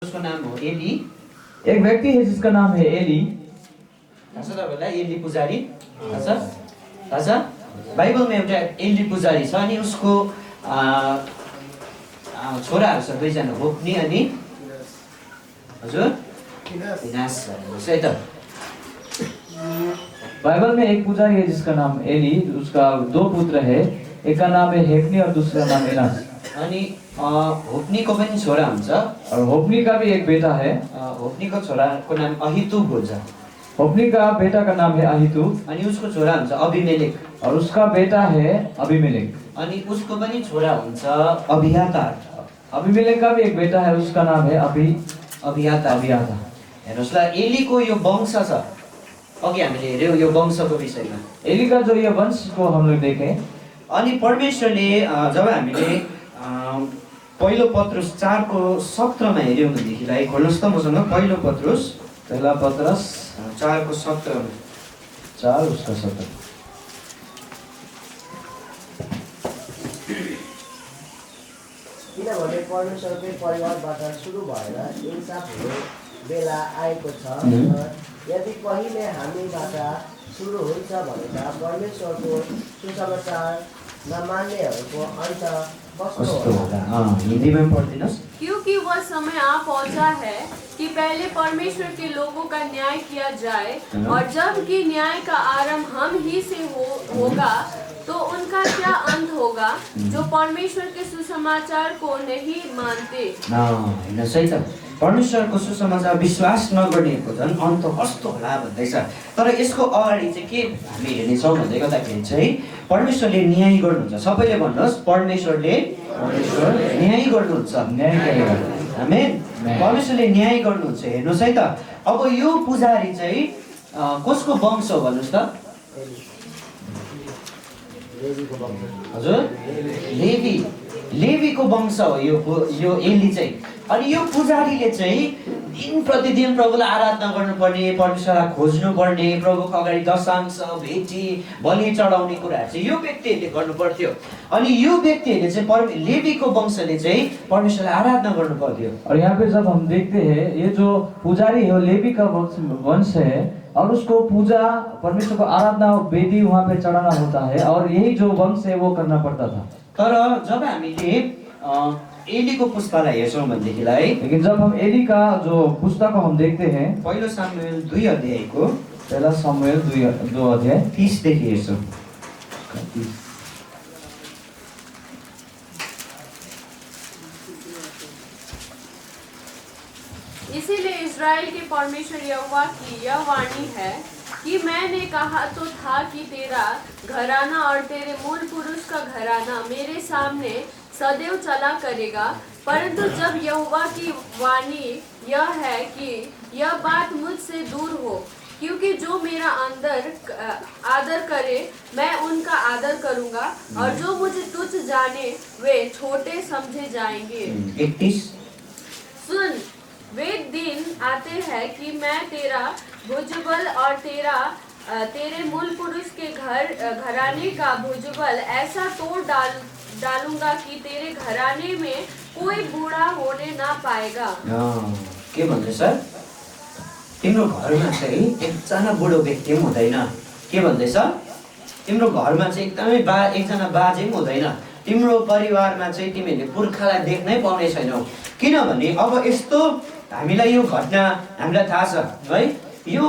उसको नाम हो एली। एक व्यक्ति है जिसका नाम है एली। थाहा छ तपाईँलाई एली पुजारी? थाहा छ? बाइबलमा एउटा एली पुजारी छ अनि उसको छोराहरू छ दुईजना, होप्नी अनि हजुर फिनास भन्नुहोस् है त। बाइबल में एक पुजारी है जिसका नाम एली, उसका दो पुत्र है, एक का नाम है हेफनी और दूसरा नाम एनास। अनि होप्नीको पनि छोरा हुन्छ, और होप्नी का भी एक बेटा है। होप्नीको छोराको नाम अहितुब हुन्छ। होप्नी का बेटा का नाम है अहितुब। अनि उसको छोरा हुन्छ अबिमेलेक, और उसका बेटा है अबीमेलेक। अनि उसको पनि छोरा हुन्छ अबियातार। अबीमेलेक का भी एक बेटा है, उसका नाम है अबियातार। हेर्नुहोस् ल, एलीको यो वंश छ, अघि हामीले हेऱ्यौँ यो वंशको विषयमा। एली का जो ये वंश को हम लोग देखें, अनि परमेश्वरले जब हामीले पहिलो पत्रुस 4:17 हेऱ्यौँ भनेदेखिलाई, खोल्नुहोस् त मसँग पहिलो पत्रुस पहला पत्रस 4:17। 4 उसका 17। किनभने परमेश्वरकै परिवारबाट सुरु भएर इन्साफ हुने बेला आएको छ। यदि पहिले हामीबाट सुरु हुन्छ भने परमेश्वरको सुसमाचार नमान्नेहरूको अन्त कस्तो होला? हिन्दीमा पढिदिनुहोस्। क्योंकि वह समय आ पहुंचा है कि पहले परमेश्वर के लोगों का न्याय किया जाए, और जब कि न्याय का आरंभ हम ही से होगा तो उनका क्या अंत होगा जो परमेश्वर के सुसमाचार को नहीं मानते। हेर्नुहोस् है त, परमेश्वरको सुसमाचार विश्वास नगर्नेको झन् अन्त कस्तो होला भन्दैछ। तर यसको अगाडि चाहिँ के हामी हेर्नेछौँ भन्दै गर्दाखेरि चाहिँ परमेश्वरले न्याय गर्नुहुन्छ। सबैले भन्नुहोस्, परमेश्वरले न्याय गर्नुहुन्छ। आमेन। परमेश्वरले न्याय गर्नुहुन्छ। हेर्नुहोस् है त, अब यो पुजारी चाहिँ कसको वंश हो भन्नुहोस् त? हजुर, लेवीको वंश हो यो एली चाहिँ। अनि यो पुजारीले चाहिँ दिन प्रतिदिन प्रभुलाई आराधना गर्नुपर्ने, परमेश्वरलाई खोज्नुपर्ने, प्रभुको अगाडि दशांश भेटी बलि चढाउने कुराहरू चाहिँ यो व्यक्तिहरूले गर्नुपर्थ्यो। अनि यो व्यक्तिहरूले चाहिँ लेवीको वंशले चाहिँ परमेश्वरलाई आराधना गर्नु पर्थ्यो। और यहाँ पे जब हम देखते हैं, ये जो पुजारी है वो लेवी का वंश है, और उसको पूजा, परमेश्वर को आराधना वेदी वहाँ पे चढ़ाना होता है, और यही जो वंश है वो करना पड़ता था। तर जब हामीले एलीको पुस्तालाई हेर्छौँ भनेदेखिलाई, लेकिन जब हम एली का जो पुस्तक को हम देखते हैं, पहिलो सामुएल 2 अध्यायको पहला सामुएल 2 अध्याय 30 देखि हेर्छौँ। इसीलिए इज़राइल के परमेश्वर यहोवा की यह वाणी है कि मैंने कहा तो था कि तेरा घराना और तेरे मूल पुरुष का घराना मेरे सामने सदैव चला करेगा, परंतु जब यहोवा की वाणी यह है कि यह बात मुझसे दूर हो, क्योंकि जो मेरा आदर करे मैं उनका आदर करूंगा, और जो मुझे तुच्छ जाने वे छोटे समझे जाएंगे। 31 सुन, वे दिन आते हैं कि मैं तेरा भुजबल और तेरे मूल पुरुष के घराने का भुजबल ऐसा तोड़ डालूंगा कि तेरे घराने में कोई बूढ़ा होने ना पाएगा। के भन्दैछ? तिम्रो घरमा चाहिँ एकजना बुढो व्यक्ति पनि हुँदैन। के भन्दैछ? तिम्रो घरमा चाहिँ एकदमै एकजना बाजे पनि हुँदैन। तिम्रो परिवारमा चाहिँ तिमीहरूले पुर्खालाई देख्नै पाउने छैनौ। किनभने अब यस्तो हामीलाई यो घटना हामीलाई थाहा छ है, यो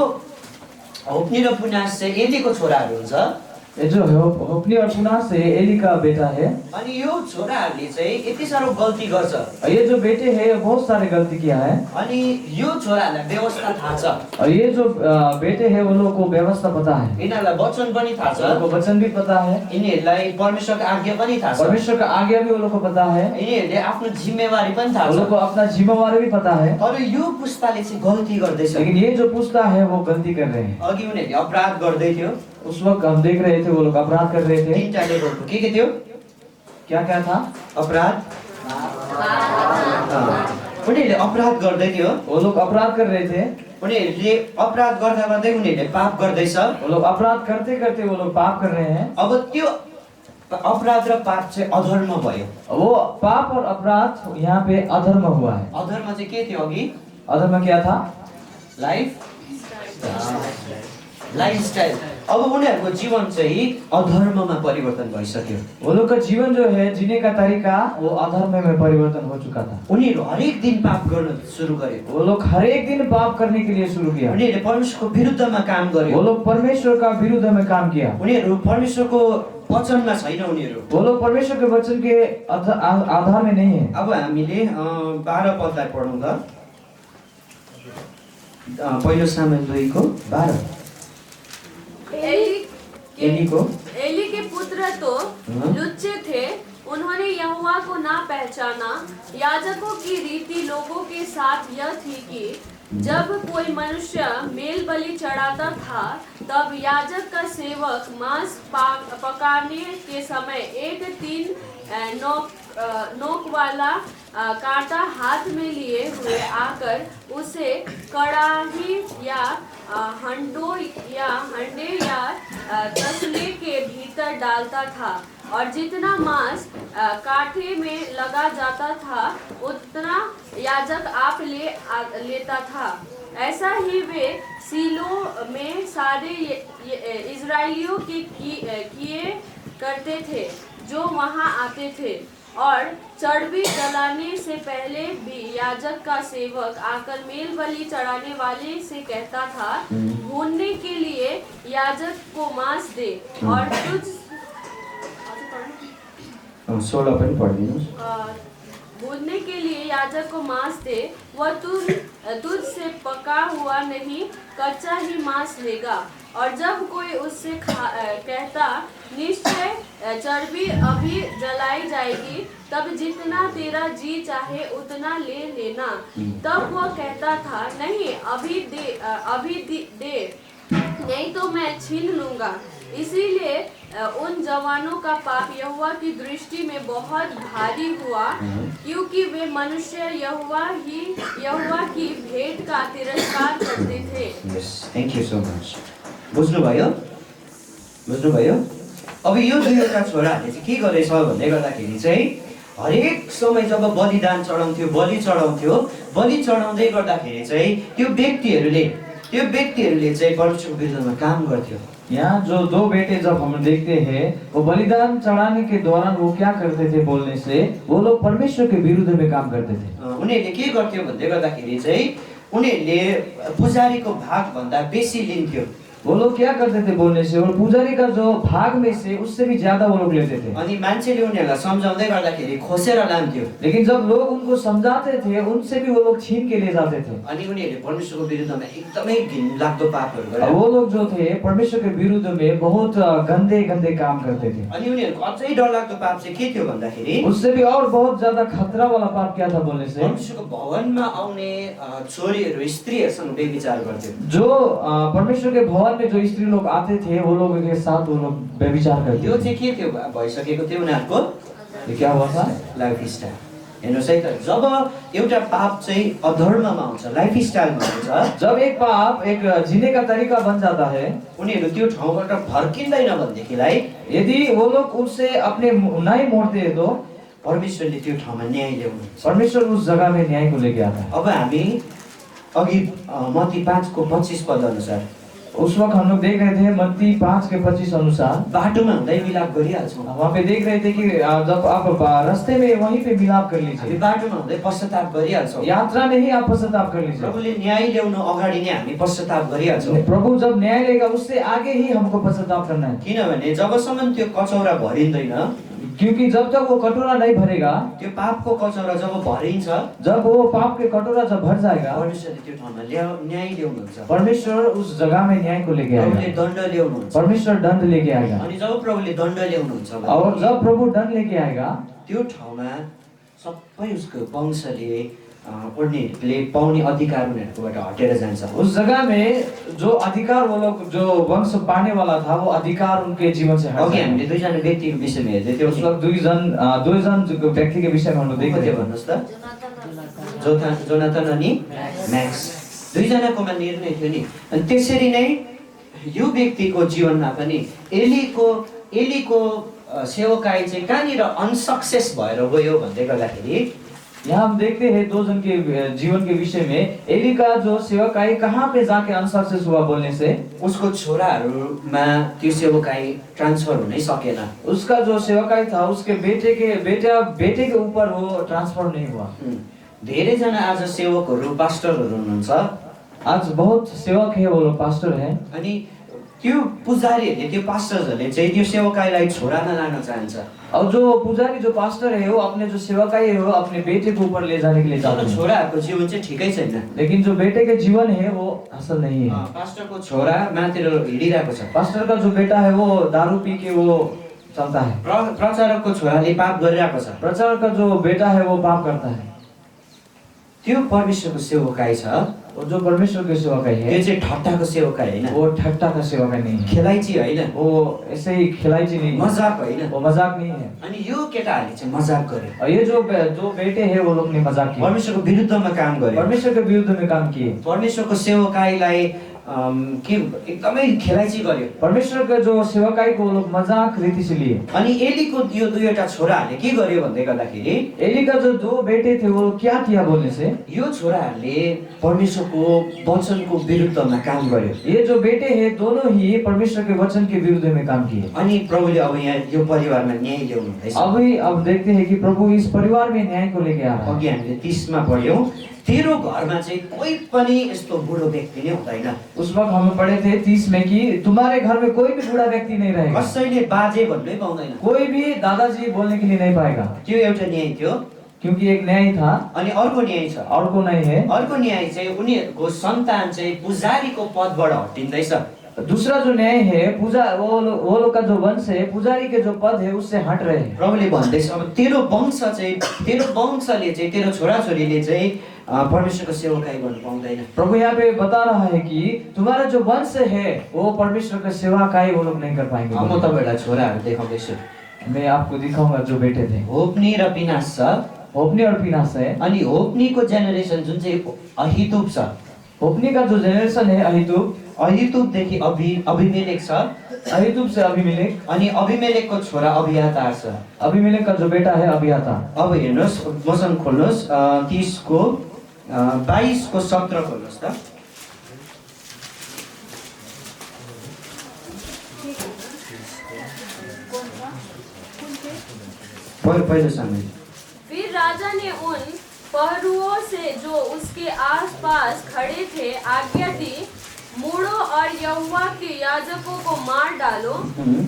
होप्नी र पुनास चाहिँ एलीको छोराहरू हुन्छ। ये जो होप्नी और पुनास है एली का बेटा है। अनि यो छोराहरूले चाहिँ यति साह्रो गल्ती गर्छ। ये जो बेटे है बहुत सारे गलती किया है। अनि यो छोराहरूलाई व्यवस्था थाहा छ। और ये जो बेटे है वो लोग को व्यवस्था पता है। यिनीहरूलाई वचन पनि थाहा छ। उनको वचन भी पता है। यिनीहरूलाई परमेश्वरको आज्ञा पनि थाहा छ। परमेश्वर का आज्ञा भी वो लोग को पता है। यिनीहरूले आफ्नो जिम्मेवारी पनि थाहा वो छ। लोग को अपना जिम्मेवारी भी पता है। तर यो पुस्ताले चाहिँ गल्ती गर्दैछ। लेकिन ये जो पुस्ता है वो गलती कर रहे हैं। अघि उनीहरूले अपराध गर्दै थियो। उस वक्त हम देख रहे थे वो लोग अपराध कर रहे थे। तीनटा लेभलको के थियो? क्या क्या था? अपराध। उनीहरूले अपराध गर्दै थियो। वो लोग अपराध कर रहे थे। उनीहरूले अपराध गर्दा गर्दै उनीहरूले पाप गर्दैछ। वो लोग अपराध करते करते वो लोग पाप कर रहे हैं। अब त्यो अपराध र पाप चाहिँ अधर्म भयो। वो पाप और अपराध यहाँ पे अधर्म हुआ है। अधर्म चाहिँ के थियो अघि? अधर्म क्या था? लाइफस्टाइल। अब उनीहरूको जीवन चाहिँ अधर्ममा परिवर्तन भइसक्यो। वो लोग का जीवन जो है जीने का तरीका वो अधर्म में परिवर्तन हो चुका था। उनीहरू हरेक दिन पाप गर्न सुरु गरे। वो लोग हर एक दिन पाप करने के लिए शुरू किया। उनीहरूले परमेश्वरको विरुद्धमा काम गरे। वो लोग परमेश्वर का विरुद्ध में काम किया। उनीहरू परमेश्वरको वचनमा छैन। उनीहरू वो लोग परमेश्वर के वचन के आधार में नहीं है। अब हामीले 12 पदलाई पढौँ त। पहिलो सामुएल 2:12। एली के पुत्र तो लुच्चे थे, उन्होंने यहोवा को ना पहचाना। याजकों की रीति लोगों के साथ यह थी कि जब कोई मनुष्य मेल बलि चढ़ाता था तब याजक का सेवक मांस पकाने के समय एक 3 नोक वाला कांटा हाथ में लिए हुए आकर उसे कड़ाही या हंडे या तसले के भीतर डालता था, और जितना मांस कांटे में लगा जाता था उतना याजक आप लेता था। ऐसा ही वे सीलो में सारे इजराइलियों के किए करते थे जो वहां आते थे। और चर्बी जलाने से पहले भी याजक का सेवक आकर मेल बलि चढ़ाने वाले से कहता था, भूनने के लिए याजक को मांस दे और भूनने के लिए याजक को मांस दे, वह तुझ से पका हुआ नहीं कच्चा ही मांस लेगा। और जब कोई उससे कहता निश्चय चर्बी अभी जलाई जाएगी, तब जितना तेरा जी चाहे उतना ले लेना, तब वह कहता था नहीं अभी दे नहीं तो मैं छीन लूंगा। इसीलिए उन जवानों का पाप यहोवा की दृष्टि में बहुत भारी हुआ, क्योंकि वे मनुष्य यहोवा की भेंट का तिरस्कार करते थे। Thank you so much. बुझ्नुभयो? अब यो दुईवटा छोराहरूले चाहिँ के गरेछ भन्दै गर्दाखेरि चाहिँ हरेक समय जब बलिदान चढाउँथ्यो, बलि चढाउँदै गर्दाखेरि चाहिँ त्यो व्यक्तिहरूले चाहिँ परमेश्वरको विरुद्धमा काम गर्थ्यो। यहाँ जो दो बेटे जब हम देखते हैं वो बलिदान चढ़ाने के दौरान वो क्या करते थे बोलने से, वो लोग परमेश्वर के विरुद्ध में काम करते थे। उनीहरूले के गर्थ्यो भन्दै गर्दाखेरि चाहिँ उनीहरूले पुजारीको भाग भन्दा बेसी लिन्थ्यो। वो लोग क्या करते थे बोलने से, और पुजारी का जो भाग में से उससे भी ज्यादा वो लोग लेते थे। अनि मान्छेले उनीहरूलाई सम्झाउँदै गर्दाखेरि खोसेर लान्थ्यो। लेकिन जब लोग उनको समझाते थे उनसे भी वो लोग छीन के ले जाते थे। अनि उनीहरूले परमेश्वरको विरुद्धमा एकदमै घिनलाग्दो पापहरू गरे। वो लोग जो थे परमेश्वर के विरुद्ध में बहुत गंदे काम करते थे। अनि उनीहरूको अझै डरलाग्दो पाप चाहिँ के थियो भन्दाखेरि उससे भी और बहुत ज्यादा खतरा वाला पाप क्या था बोलने से, परमेश्वरको भवनमा आउने छोरीहरू स्त्रीहरूसँग व्यभिचार गर्थ्यो। जो परमेश्वर के भवन में जो स्त्री लोग आते थे वो लोग के साथ वो लोग व्यभिचार करते यो थे। चाहिँ के थियो भइसकेको थियो उनीहरूको ये क्या हुआ था? लाइफस्टाइल। हेर्नुहोस् है त, जब एउटा पाप चाहिँ अधर्ममा आउँछ, लाइफस्टाइलमा आउँछ, जब एक पाप एक जीने का तरीका बन जाता है, उनीहरू त्यो ठाउँबाट फर्किँदैन भनेदेखिलाई यदि वो लोग उससे अपने नहीं मोड़ते तो परमेश्वरले त्यो ठाउँमा न्याय ल्याउनुहुन्छ। परमेश्वर उस जगह में न्याय को लेके आता है। अब हामी अघि मत्ती 5:25 पद अनुसार उस वक्त हम लोग देख रहे थे मत्ती 5:25 अनुसार बाटोमा हुँदै मिलाप गरिहाल्छौँ। वहाँ पे देख रहे थे कि जब आप रास्ते में वहीं पे मिलाप कर हामी लीजिए, बाटोमा हुँदै पश्चाताप गरिहाल्छौँ। यात्रा में ही आप पश्चाताप कर लीजिए। प्रभुले न्याय ल्याउनु अगाडि नै हामी पश्चाताप गरिहाल्छौँ। प्रभु जब न्याय लेगा उससे आगे ही हमको पश्चाताप करना है, किनभने जबसम्म त्यो कचौरा भरिँदैन, क्योंकि जब तक वो कटोरा नहीं भरेगा, त्यो पापको कचौरा जब भरिन्छ, जब वो पाप के कटोरा जब भर जाएगा, परमेश्वरले त्यो ठाउँमा न्याय ल्याउनुहुन्छ। परमेश्वर उस जगह में न्याय को लेके प्रभुले आएगा, दण्ड ल्याउनुहुन्छ। परमेश्वर दंड लेके आएगा। अनि जब प्रभुले दण्ड ल्याउनुहुन्छ और भने जब प्रभु दंड लेके आएगा त्यो ठाउँमा सबै उसको वंशले उनीहरूले पाउने अधिकार उनीहरूकोबाट हटेर जान्छ। उस जगह में जो अधिकार वो लोग जो वंश पाने वाला था वो अधिकार उनके जीवन से हट अघि जाएगा। हामीले दुईजना व्यक्तिको विषयमा हेर्दै थियौँ। उस वक्त दुईजन जो व्यक्ति के विषय में हम लोग देख को रहे थियो थे, भन्नुहोस् त? जोनाथन अनि म्याक्स, दुईजनाकोमा निर्णय थियो नि। अनि त्यसरी नै यो व्यक्तिको जीवनमा पनि एलीको सेवकाई चाहिँ कहाँनिर अनसक्सेस भएर गयो भन्दै गर्दाखेरि यहाँ हम देखते हैं दो जन के जीवन के विषय में एली का जो सेवकाई कहाँ पे जाके अनसक्सेस हुआ बोलने से उसको छोराहरूमा त्यो सेवकाई ट्रान्सफर हुनै सकेन। उसका जो सेवकाई था उसके बेटे के ऊपर वो ट्रांसफर नहीं हुआ। धेरैजना आज सेवकहरू पास्टरहरू हुनुहुन्छ आज बहुत सेवक है वो लोग पास्टर हैं अनि त्यो पुजारीहरूले त्यो पास्टर्सहरूले चाहिँ त्यो सेवकाईलाई छोरामा लान चाहन्छ। और जो पुजारी जो पास्टर है वो अपने जो सेवकाई है वो अपने बेटे को ऊपर ले जाने के लिए चाहते तर हैं, छोराहरूको जीवन चाहिँ ठिकै छैन। लेकिन जो बेटे के जीवन है वो असल नहीं है। पास्टरको छोरा माथिर हिँडिरहेको छ। पास्टर का जो बेटा है वो दारू पी के वो चलता है। प्रचारकको छोराले पाप गरिरहेको छ। प्रचार का जो बेटा है वो पाप करता है। त्यो परमेश्वरको सेवकाई छ, वो जो परमेश्वर के सेवकाई है त्यो चाहिँ ठट्टाको सेवकाई होइन, वो ठट्टा का सेवकाई नहीं है, खेलाइची होइन, वो ऐसे ही खिलाइची नहीं है, मजाक होइन। वो मजाक नहीं है। अनि यो केटाहरूले चाहिँ मजाक गरे, और ये जो बेटे हैं वो लोग ने मजाक किया, परमेश्वरको विरुद्धमा काम गरे, परमेश्वर के विरुद्ध में काम किए, परमेश्वरको सेवकाईलाई के एकदमै खेलाइची गर्यो। परमेश्वर के जो सेवकाई को वो लोग मजाक रीति से लिए। अनि एलीको यो दुईवटा छोराहरूले के गर्यो भन्दै गर्दाखेरि एली का जो दो बेटे थे वो क्या किया बोलने से यो छोराहरूले परमेश्वरको वचनको विरुद्धमा काम गर्यो। ये जो बेटे हैं दोनों ही परमेश्वर के वचन के विरुद्ध में काम किए। अनि प्रभुले अब यहाँ यो परिवारमा न्याय ल्याउनु हुँदैछ। अब देखते हैं कि प्रभु इस परिवार में न्याय को लेके आ रहा है। अघि हामीले 30 मा पढ्यौं, तेरो घरमा चाहिँ कोही पनि यस्तो बुढो व्यक्ति नै हुँदैन। उस वक्त हम पढ़े थे 30 में कि तुम्हारे घर में कोई भी बूढ़ा व्यक्ति नहीं रहेगा, कसैले बाजे भन्नै पाउँदैन। कोई भी दादाजी बोलने के लिए नहीं पाएगा, त्यो एउटा न्याय थियो। क्योंकि एक न्याय था अनि अर्को न्याय छ। और को नहीं है। अर्को न्याय चाहिँ उनीहरूको सन्तान चाहिँ पुजारीको पदबाट हटिँदैछ। दूसरा जो न्याय है वो लोग का जो वंश है पुजारी के जो पद है उससे हट रहे हैं। प्रभुले भन्दैछ अब तेरो वंशले चाहिँ तेरो छोराछोरीले चाहिँ परमेश्वरको सेवकाई गर्नु पाउँदैन। प्रभु यहाँ पे बता रहा है कि तुम्हारा जो वंश है वो परमेश्वर का सेवकाई वो लोग नहीं कर पाएंगे। म तपाईहरुलाई छोराहरू देखाउँदैछु। मैं आपको दिखाऊंगा जो बेटे थे, होप्नी र पिनास छ। होप्नी और पिनास है। अनि होप्नीको जेनेरेसन जुन चाहिँ अहितुब छ, होप्नी का जो जेनेरेशन है अहितुबदेखि अभिमेलेक छ, अहितुब से अभिमेलेक, अनि अभिमेलेकको छोरा अबियातार छ। अभिमेलेक का जो बेटा है अबियातार। अब हेर्नुहोस्, वचन खोल्नुहोस् 30 को 22 को 17 खोल्नुहोस् त। पहिलो सामने। फिर राजा ने उन पहरुओं से जो उसके आसपास खड़े थे आज्ञा दी, मूढ़ों और यहोवा के याजकों को मार डालो,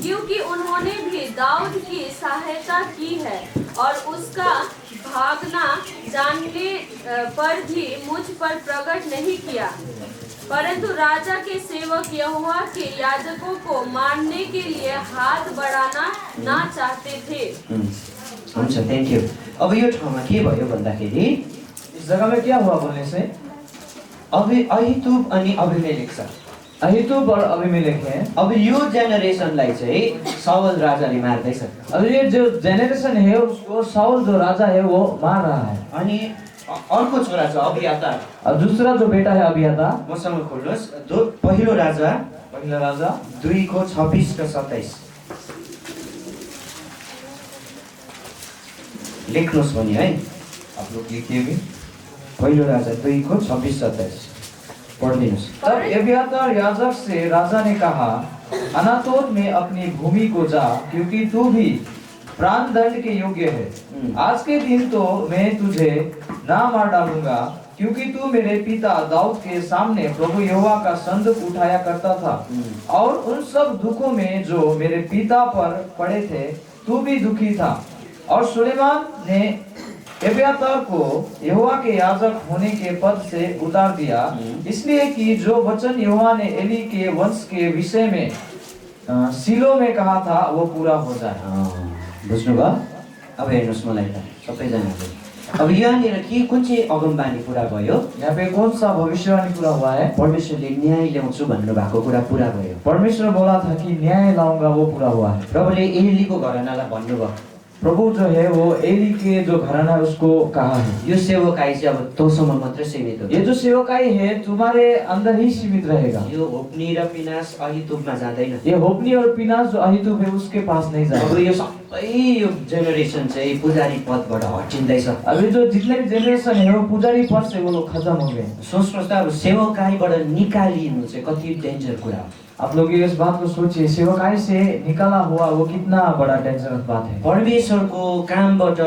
क्योंकि उन्होंने भी दाऊद की सहायता की है और उसका भागना जानने पर भी मुझ पर प्रकट नहीं किया। परंतु राजा के सेवक यहोवा के याजकों को मारने के लिए हाथ बढ़ाना ना चाहते थे। हुन्छ, थ्याङ्क यू। अब यो ठाउँमा के भयो भन्दाखेरि इस जगह में क्या हुआ बोलने से अहितुब अनि अभिमेलेक छ। अहितुब और अभिमेलेक है। अब यो जेनेरेसनलाई चाहिँ साउल राजाले मार्दैछ। अब ये जो जेनेरेशन है उसको साउल जो राजा है वो मार रहा है। अनि अर्को छोरा छ अबियातार। अब दूसरा जो बेटा है अबियातार, मसँग खोल्नुहोस् पहिलो राजा 2 को 26 र 27 लेख्नुहोस् भने है, आप लोग लिखिए भी। पहिलो राजा 2 को 26-27 पढिदिनुहोस्। तब एबियातार याजक से राजा ने कहा, अनातोत में अपनी भूमि को जा, क्योंकि तू भी प्राण दंड के योग्य है। आज के दिन तो मैं तुझे ना मार डालूंगा, क्योंकि तू मेरे पिता दाऊद के सामने प्रभु यहोवा का संदूक उठाया करता था, और उन सब दुखों में जो मेरे पिता पर पड़े थे तू भी दुखी था। और सुलेमान ने एबियातार को यहोवा के याजक होने के पद से उतार दिया, इसलिए कि जो वचन यहोवा ने एली के वंश के विषय में सिलो में कहा था वो पूरा हो जाए। बुझ्नुभयो? अब हेर्नुहोस् मलाई त सबैजनाले। अब यहाँनिर के कुन चाहिँ अगमबानी पुरा भयो? यहाँ पे कौन सा भविष्यवाणी पूरा हुआ है? परमेश्वरले न्याय ल्याउँछु भन्नु भएको कुरा पुरा भयो। परमेश्वर बोला था कि न्याय लाऊंगा, वो पूरा हुआ है। प्रभुले एलीको घरानालाई भन्नुभयो, प्रभु जो है वो एली के जो घराना है उसको कहा है, यो सेवकाई चाहिँ अब तँसम्म मात्रै सीमित ये हुन्छ। जो सेवकाई है तुम्हारे अंदर ही सीमित रहेगा। यो होप्नी र पिनास अहितुबमा जाँदैन। ये होप्नी और पिनास जो अहितुब है उसके पास नहीं अब जाएगा। यो सबै यो जेनेरेसन चाहिँ पुजारी पदबाट हटिँदैछ। अभी जो जितने भी जनरेशन है वो पुजारी पद से वो लोग खत्म हो गए। सोच्नुहोस् त अब सेवकाईबाट निकालिनु चाहिँ कति डेन्जर कुरा हो। आप लोग इस बात को सोचिए, सेवकाई से निकाला हुआ वो कितना बड़ा डेंजरस बात है। परमेश्वरको कामबाट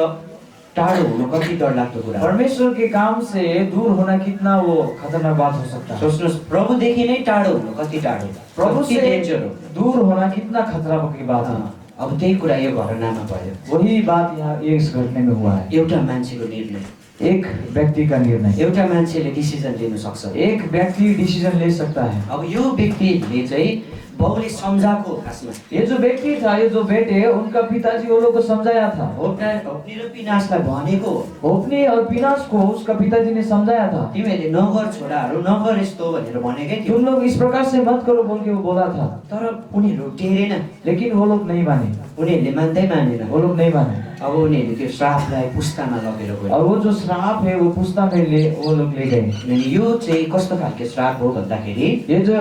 टाढो हुनु कति डरलाग्दो कुरा हो। परमेश्वर के काम से दूर होना कितना वो खतरनाक बात हो सकता है। सोच्नुहोस् प्रभुदेखि नै टाढो हुनु कति टाढो, प्रभु कति से डेन्जर हो। दूर होना कितना खतरा की बात है। अब त्यही कुरा यो घटनामा भयो। वही बात यहाँ ये इस घटने में हुआ है। एउटा मान्छेको निर्णय, एक व्यक्ति का निर्णय, एउटा मान्छेले डिसिजन लिन सक्छ। एक व्यक्ति डिसीजन ले सकता है। अब यो व्यक्तिले चाहिँ बाउले सम्झाएको खासमा ये जो व्यक्ति था, ये जो बेटे, उनका पिताजी वो लोग को समझाया था। होप्नी र पिनासलाई भनेको होप्नी और पिनास को उसका पिताजी ने समझाया था, तिमीहरूले नगर छोराहरू नगर यस्तो भनेर भनेकै थियो। तुम लोग इस प्रकार से मत करो बोल के वो बोला था, तर उनीहरू टेरेन, लेकिन वो लोग नहीं माने। उनीहरूले मान्दै मानेन। वो लोग नहीं माने अब उनीहरूले त्यो श्रापलाई पुस्तामा लगेर गयो। और वो जो श्राप है वो पुस्ता में ले वो लोग ले गए। अनि यो चाहिँ कस्तो खालको श्राप हो भन्दाखेरि ये जो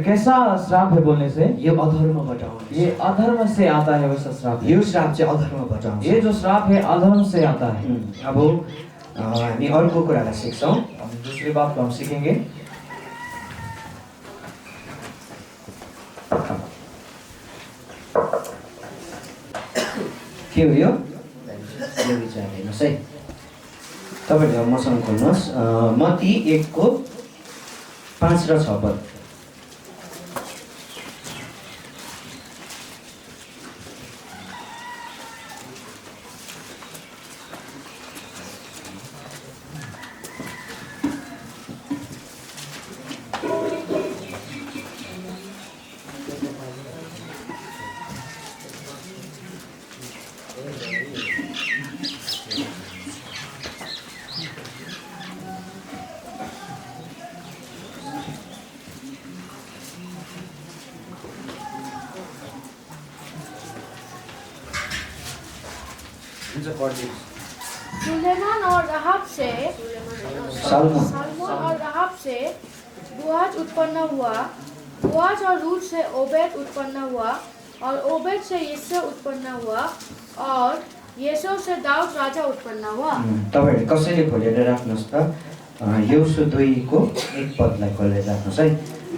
कैसा श्राप है बोलने से, यो अधर्मबाट आउँछ। ये अधर्म से आता है वैसा श्राप है। यो श्राप चाहिँ अधर्मबाट आउँछ। ये जो श्राप है अधर्म से आता है। अब हामी अर्को कुरालाई सिक्छौँ। हम दूसरी बात को हम सीखेंगे। के हो यो विचार हेर्नुहोस् है, तपाईँहरूले अब मसँग खोल्नुहोस् मत्ती 1:5 र 6 पद। सुलेमान और राहाब से सालमोन और राहाब से बोआज उत्पन्न हुआ, बोआज और रूत से ओबेद उत्पन्न हुआ, और ओबेद से यिसै उत्पन्न हुआ, और येसो से दाऊद राजा उत्पन्न हुआ। तपाईँहरूले कसैले खोलेर राख्नुहोस् त यौसु 2:1 पदलाई खोलेर राख्नुहोस् है।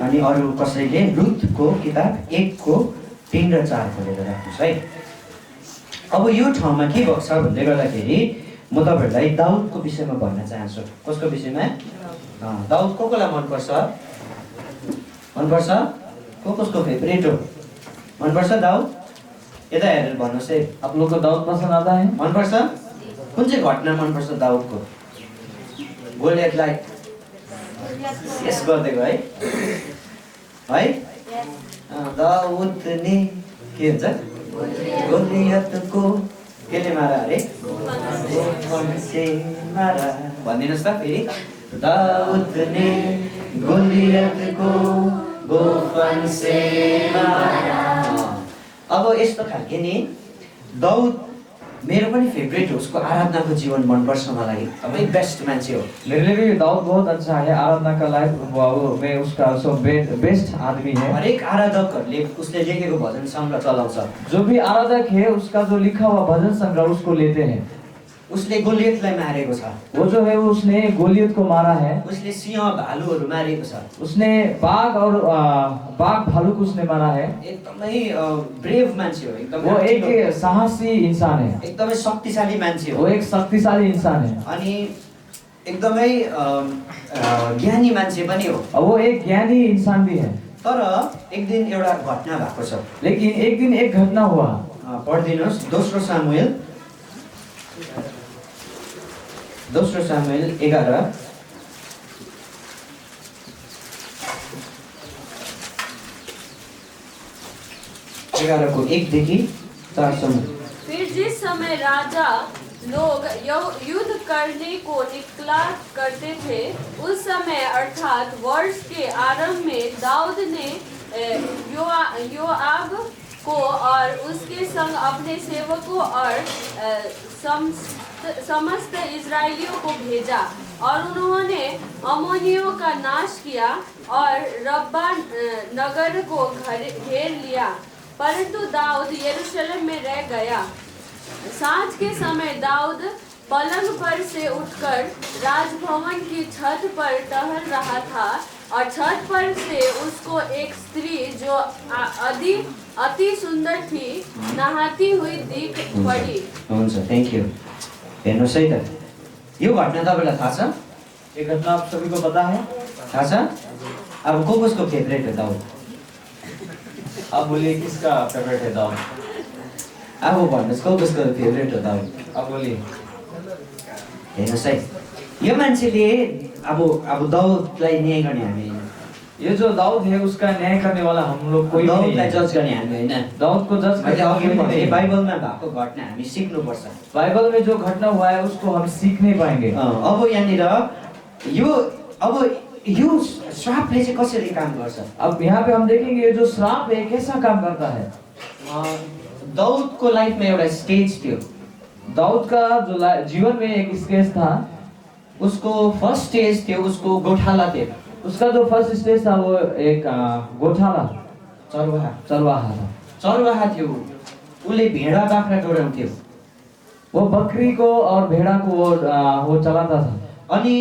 अनि अरू कसैले रुथको किताब 1:3 र 4 खोलेर राख्नुहोस् है। अब यो ठाउँमा के भएको छ भन्दै गर्दाखेरि म तपाईँहरूलाई दाउदको विषयमा भन्न चाहन्छु। कसको विषयमा? दाउद कोलाई मनपर्छ? मनपर्छ? कसको फेभरेट हो? मनपर्छ दाउद? यता हेरेर भन्नुहोस् है। आप लोग को दाऊद पसंद आता है? मनपर्छ? कुन चाहिँ घटना मनपर्छ दाउदको? गोलियतलाई यस गरिदिएको है? है? दाउदले के हुन्छ? गोलियतको केले मारा अरे? गोफनसे मारा। भनिदिनुहोस् त फेरि। दाउदले गोलियतको गोफनसे मारा। अब यस्तो खालके नि दाउद मेरो पनि फेभरेट हो। उसको आराधनाको जीवन मनपर्छ मलाई, एकदमै बेस्ट मान्छे हो। मेरे लिए भी दाऊद बहुत अच्छा है। आराधना का लाइफ वो में उसका सब बेस्ट आदमी है। हरेक आराधकहरूले उसले लेखेको भजन सङ्ग्रह चलाउँछ। जो भी आराधक है उसका जो लिखा हुआ भजन संग्रह उसको लेते हैं। उसले गोलियतलाई मारेको छ। वो जो है उसने गोलियत को मारा है। उसले सिंह भालुहरू मारेको छ। उसने बाघ और बाघ भालू को उसने मारा है। एकदमै ब्रेभ मान्छे हो। वो एक एकदमै साहसी इंसान है। एकदमै शक्तिशाली मान्छे वो हो। एक शक्तिशाली इंसान है। अनि एकदमै ज्ञानी मान्छे पनि हो। और वो एक ज्ञानी इंसान भी है। तर एक दिन एउटा घटना भएको छ। लेकिन एक दिन एक घटना हुआ। पढिदिनुहोस् दोस्रो सामुएल 11 को 1 देखि 4 सम्म। फिर जिस समय राजा लोग युद्ध करने को निकला करते थे, उस समय अर्थात वर्ष के आरंभ में दाऊद ने योआब को और उसके संग अपने सेवकों और समस्त इजरायलियों को भेजा और उन्होंने अम्मोनियों का नाश किया और रब्बा नगर को घेर लिया, परंतु दाऊद यरूशलेम में रह गया। सांझ के समय दाऊद पलंग पर से उठकर राजभवन की छत पर टहल रहा था और छत पर से उसको एक स्त्री जो अति सुंदर थी नहाती हुई दिख पड़ी। हुन्छ, थ्याङ्क यू। हेर्नुहोस् है त, यो घटना तपाईँलाई थाहा छ? ये घटना आप सभी को पता है? थाहा छ? अब कसको फेभरेट हो दाउद? आप बोलिए किसका फेवरेट है दाऊद? अब भन्नुहोस् कसको फेभरेट हो दाउद? आप बोलिए। हेर्नुहोस् है, यो मान्छेले अब दाउदलाई न्याय गर्ने हामी होइन, ये जो दाऊद है उसका न्याय करने वाला हम लोग कोई नहीं दाउदलाई है। जज गर्ने हामी होइन। दाऊद को जज मैले करने वाला अघि कोई भने नहीं है। बाइबलमा भएको घटना हामी सिक्नुपर्छ। बाइबल में जो घटना हुआ है उसको हम सीख नहीं पाएंगे। अब यहाँनिर यो श्रापले चाहिँ कसरी काम गर्छ? अब यहाँ पे हम देखेंगे ये जो श्राप है कैसा काम करता है। दाउदको लाइफमा एउटा स्टेज थियो। दाऊद का जो जीवन में एक स्टेज था, उसको फर्स्ट स्टेज थियो, उसको गोठाला थियो, उसका जो फर्स्ट स्टेज था वो एक गोठाला चरवाहा था। चरवाहा थियो। उसले भेडा बाख्रा जोडाउँथ्यो। वो बकरी को और भेड़ा को वो चलाता था। अनि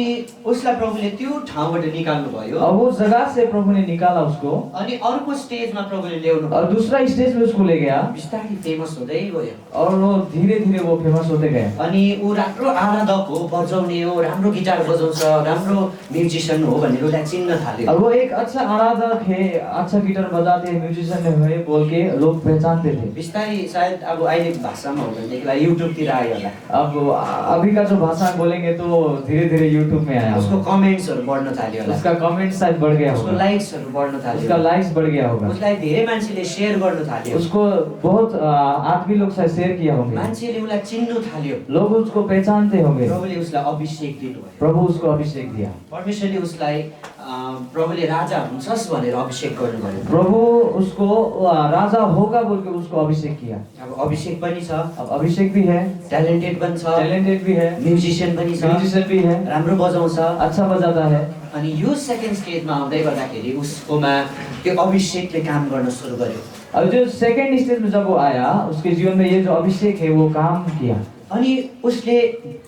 उसलाई प्रभुले त्यो ठाउँबाट निकाल्नु भयो। और वो जगह से प्रभु ने निकाला उसको अनि अर्को स्टेजमा प्रभुले ल्याउनु और दूसरा स्टेज में उसको ले गया बिस्तारै फेमस हुँदै गयो। और वो धीरे धीरे वो फेमस होते गए। अनि ऊ राम्रो आराधक हो, बजाउने हो, राम्रो गिटार बजाउँछ, राम्रो म्युजिसियन हो भनेर उसलाई चिन्न थाल्यो। और वो एक अच्छा आराधक है, अच्छा गिटार बजाते हैं, म्यूजिशियन है बोल के लोग पहचानते थे। बिस्तारै सायद अब अहिलेको भाषामा हो भनेदेखिलाई युट्युबतिर आयो होला। अब अभी का जो भाषा बोलेंगे तो धीरे धीरे यूट्यूब में आया उसको होगा। कमेन्ट्सहरु बढ्न थाल्यो होला। उसका कमेंट शायद बढ़ गया उसको होगा, लाइक्सहरु बढ्न थाल्यो। उसका लाइक्स बढ़ गया होगा, उसलाई धेरै मान्छेले शेयर गर्न थाल्यो। उसको बहुत आदमी लोग शायद शेयर किया होंगे, मान्छेले उसलाई चिन्नु थाल्यो। लोग उसको पहचानते होंगे। प्रभुले उसलाई अभिषेक दिनुभयो। प्रभु उसको अभिषेक दिया। परमेश्वरले उसलाई प्रभुले राजा हुन्छस् भनेर अभिषेक गर्नुभयो। प्रभु उसको राजा होगा बोल के उसको अभिषेक किया। अब अभिषेक पनि छ, अब अभिषेक भी है, ट्यालेन्टेड पनि छ, टैलेंटेड भी है, म्युजिशियन पनि छ, म्यूजिशियन भी है, राम्रो बजाउँछ। अच्छा बजाता है। अनि यो सेकेन्ड स्टेजमा आउँदै गर्दाखेरि उसकोमा त्यो अभिषेकले काम गर्न सुरु गर्यो। अब जो सेकंड स्टेज में जब वो आया उसके जीवन में ये जो अभिषेक है वो काम किया। अनि उसले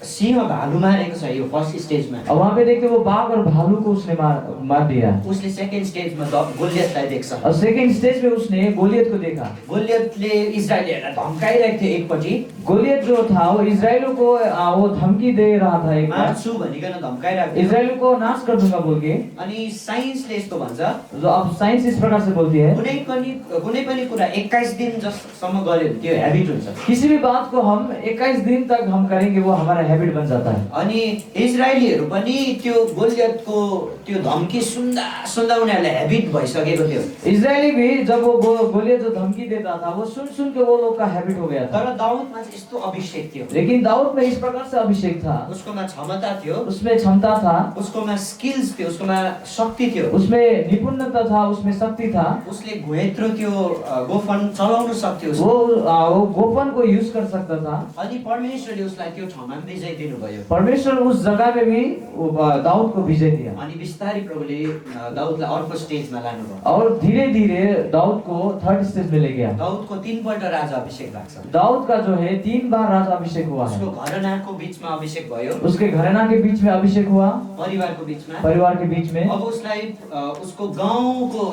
सिंह भालु मारेको छ यो फर्स्ट स्टेजमा। और वहाँ पे देखते वो बाघ और भालू को उसने मार दिया। उसले सेकेन्ड स्टेजमा गोलियतलाई देख्छ। और सेकंड स्टेज में उसने गोलियत को देखा। गोलियतले इजरायलीहरूलाई धम्काइरहेको थियो। एकपट्टि गोलियत जो था वो इजरायलियों को वो धमकी दे रहा था, एक बार मार्छु भनिकन धम्काइरहेको थियो। इजरायलियों को नाश कर दूंगा बोल के। अनि साइन्सले यस्तो भन्छ, जो अब साइंस इस प्रकार से बोलती है, कुनै पनि कुरा 21 दिन जसम्म गर्यो भने त्यो ह्याबिट हुन्छ। किसी भी बात को हम 21 दिन तक हम करेंगे वो हमारा हैबिट बन जाता है। अनि इजरायलीहरू पनि त्यो गोलियतको त्यो धम्की सुन्दा सुन्दा उनीहरूलाई ह्याबिट भइसकेको थियो। इजरायली भी जब वो गोलियत जो धमकी देता था वो सुन सुन के वो लोग का हैबिट हो गया था। तर दाउदमा चाहिँ यस्तो अभिषेक थियो। लेकिन दाऊद में इस प्रकार से अभिषेक था, उसकोमा क्षमता थियो, उसमें क्षमता था, उसकोमा स्किल्स थियो, उसकोमा शक्ति थियो। उसमें निपुणता था, उसमें शक्ति था। उसले घोयत्रो त्यो गोफन चलाउन सक्थ्यो। वो गोपन को यूज कर सकता था। अनि परमेश्वरले उसलाई त्यो ठाउँमा विजय दिनुभयो। परमेश्वर उस जगह में भी दाऊद को विजय दिया। अनि बिस्तारै प्रभुले दाउदलाई अर्को स्टेजमा लानुभयो। और धीरे धीरे दाऊद को थर्ड स्टेज में ले गया। दाउदको 3 पल्ट राजा अभिषेक भएको छ। दाऊद का जो है 3 बार राजा अभिषेक हुआ है। उसको घरानाको बीचमा अभिषेक भयो, उसके घराना के बीच में अभिषेक हुआ, परिवारको बीचमा। परिवार के बीच में। अब उसलाई उसको गाउँको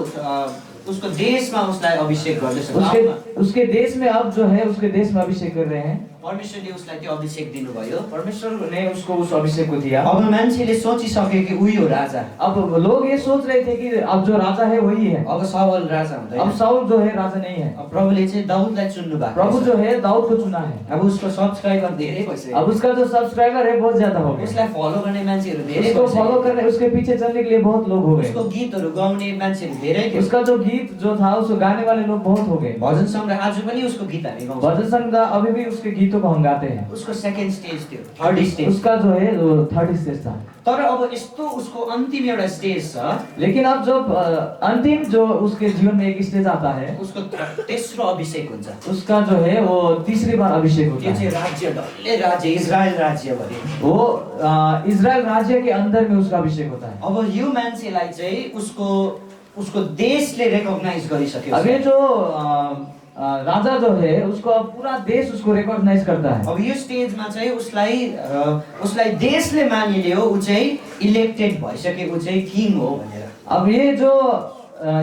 उसको देशमा उसलाई अभिषेक गर्दैछ। उसके देश में अब जो है उसके देश में अभिषेक कर रहे हैं। परमेश्वरले उसलाई त्यो अभिषेक दिनुभयो। परमेश्वर ने उसको उस अभिषेक को दिया। अब मान्छेले सोचिसक्यो कि उही हो राजा। अब लोग ये सोच रहे थे कि अब जो राजा है वही है। अब साउल राजा हुँदैन। अब साउल जो है राजा नहीं है। अब प्रभुले चाहिँ दाउदलाई चुन्नु भएको प्रभु छ। जो है दाऊद को चुना है। अब उसको सब्सक्राइबर धेरै भइसक्यो। अब उसका जो सब्सक्राइबर है बहुत ज्यादा हो गए। उसलाई फलो गर्ने मान्छेहरू धेरै उसको भइसक्यो। फॉलो करने उसके पीछे चलने के लिए बहुत लोग हो गए। उसको गीतहरू गाउने मान्छेहरू धेरै थियो। उसका जो गीत जो था उसको गाने वाले लोग बहुत हो गए। भजन सङ्ग्रह आज पनि उसको गीत हामी गाउँछौँ। भजन संग्रह अभी भी उसके गीतों को हम गाते हैं। उसको सेकेन्ड स्टेज थियो, थर्ड स्टेज। उसका जो है वो थर्ड स्टेज था। तर अब यस्तो उसको अन्तिम एउटा स्टेज छ, लेकिन अब जब अंतिम जो उसके जीवन में एक स्टेज आता है, उसको तेस्रो अभिषेक हुन्छ। उसका जो है वो तीसरी बार अभिषेक होता त्यो चाहिँ है। राज्य, डल्लै राज्य, इजरायल राज्य भने। वो इजराइल राज्य के अंदर में उसका अभिषेक होता है। अब यो मान्छेलाई चाहिँ उसको देशले रेकग्नाइज गरिसक्यो। अब ये जो राजा जो है उसको अब पूरा देश उसको रिकॉग्नाइज करता है। अब यो स्टेजमा चाहिँ उसलाई देशले मानिलियो, ऊ चाहिँ इलेक्टेड भइसक्यो, ऊ चाहिँ किङ हो भनेर। अब ये जो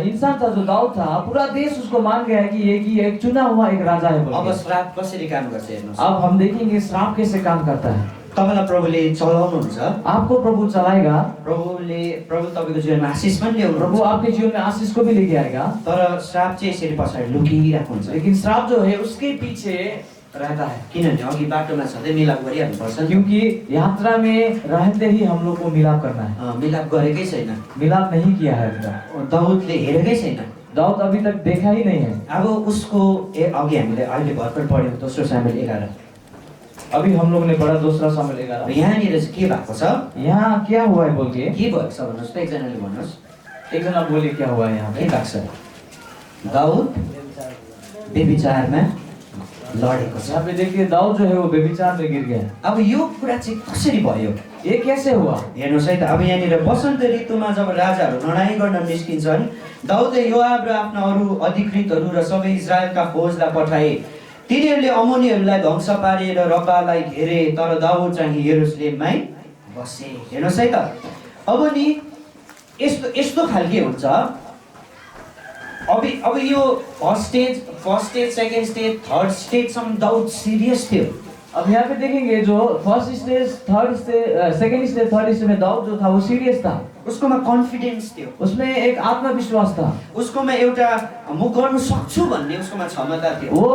इंसान था, जो दाऊद था, पूरा देश उसको मान गया है कि एक चुना हुआ एक राजा है बोल अब के। श्राप कसरी काम गर्छ हेर्नुहोस्। अब हम देखेंगे श्राप कैसे काम करता है। तपाईँलाई प्रभुले चलाउनुहुन्छ, आपको प्रभु चलाएगा, प्रभु तपाईँको जीवनमा आशिष पनि प्रभु ल्याउनुहुन्छ, आपके जीवन में आशीष को भी लेके आएगा। तर श्राप चाहिँ यसरी पछाडि लुकिरहेको हुन्छ। लेकिन श्राप जो है उसके पीछे रहता है, किनभने अघि बाटोमा छँदै मिलाप गरिहाल्नुपर्छ नि। क्योंकि यात्रा में रहते ही हम लोग को मिलाप करना है। मिलाप गरेकै छैन, मिलाप नहीं किया है अभी तक। दाउदले हेरेकै छैन। दाऊद अभी तक देखा ही नहीं है। अब उसको अघि हामीले अहिले भर्खर पढ्यौँ दोस्रो सामुएल 11। अभी हम लोग ने पढ़ा दूसरा सामुएल 11। यहाँनिर चाहिँ के भएको छ, यहाँ क्या हुआ है बोल के के भएको छ भन्नुहोस् त, एकजनाले भन्नुहोस् एक जना बोले क्या हुआ है यहाँ के पे। भएको छ। दाउद व्यभिचारमा लडेको छ। यहाँ पे देखिए दाऊद जो है वो व्यभिचार में गिर गया। अब यो कुरा चाहिँ कसरी भयो ये कैसे हुआ? हेर्नुहोस् है त। अब यहाँनिर वसन्त ऋतुमा जब राजाहरू लडाइँ गर्न निस्किन्छन्, दाउदले योआब र आफ्ना अरू अधिकृतहरू र सबै इजरायलका फौजलाई पठाए। तिनीहरूले अमोनीहरूलाई ध्वंस पारे र रब्बालाई घेरे, तर दाउद चाहिँ यरुशलेममै बसे। हेर्नुहोस् है त। अब नि यस्तो खालके हुन्छ। अब यो first stage, second stage, third स्टेजसम्म दाउद सिरियस थियो। अब यहाँ पे देखेंगे जो first stage, third stage, second stage, third stage में दाऊद जो था वो सीरियस था। उसकोमा कन्फिडेन्स थियो, उसमें एक आत्मविश्वास था, उसकोमा एउटा म गर्न सक्छु भन्ने उसकोमा क्षमता थियो। वो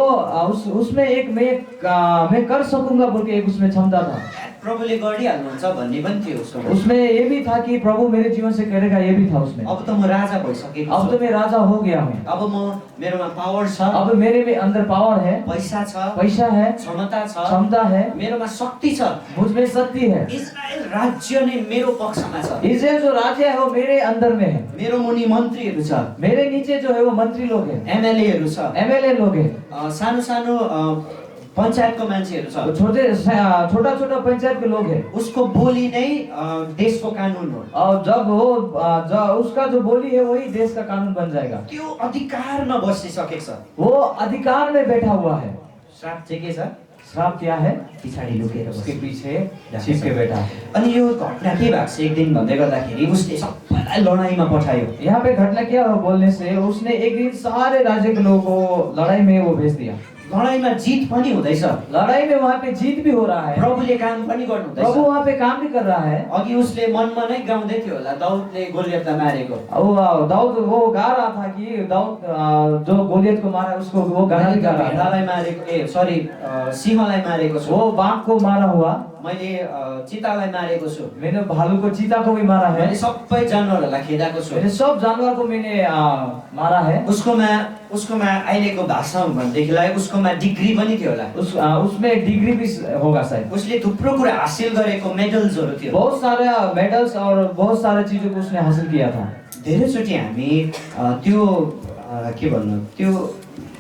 उसमें एक मैं कर सकूंगा बोल के एक उसमें क्षमता था। प्रभुले गरिहाल्नुहुन्छ भन्ने पनि थियो उसकोमा। उसमें ये भी था कि प्रभु मेरे जीवन से करेगा, ये भी था उसमें। अब त म राजा भइसकेको अब छु, तो मैं राजा हो गया हूँ, अब मेरोमा पावर छ, अब मेरे में अंदर पावर है, पैसा छ, पैसा है, क्षमता छ, क्षमता है, मेरोमा शक्ति छ। मुझ में शक्ति है। इजरायल राज्य नै मेरो पक्षमा छ। इजराइल जो राज्य है वो मेरे अंदर में है। मेरो मुनि मन्त्रीहरू छ, मेरे नीचे जो है वो मंत्री लोग हैं, एमएलएहरू छ, एमएलए लोग हैं, सानो सानो पञ्चायतको मान्छेहरू छ। छोटा छोटा पंचायत के लोग हैं। उसको बोली नै देशको कानुन हो। और जब उसका जो बोली है वही देश का कानून बन जाएगा। त्यो अधिकारमा बसिसकेको छ। वो अधिकार में बैठा हुआ है। श्राप चाहिँ के छ? श्राप क्या है? पछाडि लुकेर उसके बस्छ। पीछे छिप के बैठा है। अनि यो घटना के भएको छ एक दिन भन्दै गर्दाखेरि उसले सबैलाई लडाइँमा पठायो। यहाँ पे घटना क्या हुआ बोलने से, उसने एक दिन सारे राज्य के लोगों को लड़ाई में वो भेज दिया। लडाइँमा जित पनि हुँदैछ, लड़ाई में वहाँ पे जीत भी हो रहा है, प्रभुले काम पनि गर्नुहुँदैछ। प्रभु वहाँ पे काम भी कर रहा है। अघि उसले मनमा नै गाउँदै थियो होला दाउदले गोलियतलाई मारेको। दाऊद वो गा रहा था कि दाऊद जो गोलियत को मारा उसको वो गाना भी गा रहा था। भेडालाई मारेको, सिंहलाई मारेको छु, वो बाघ को मारा हुआ, मैले चितालाई मारेको छु, मैंने भालू को, चीता को भी मारा है, मैले सबै जनावरहरूलाई खेदाको छु। मैंने सब जानवर को मैंने मारा है। उसकोमा अहिलेको भाषा भनेदेखिलाई उसकोमा डिग्री पनि थियो होला। उसमें डिग्री भी होगा शायद। उसले थुप्रो कुरा हासिल गरेको मेडल्सहरू थियो। बहुत सारे मेडल्स और बहुत सारे चीजों को उसने हासिल किया था। धेरैचोटि हामी त्यो के भन्नु, त्यो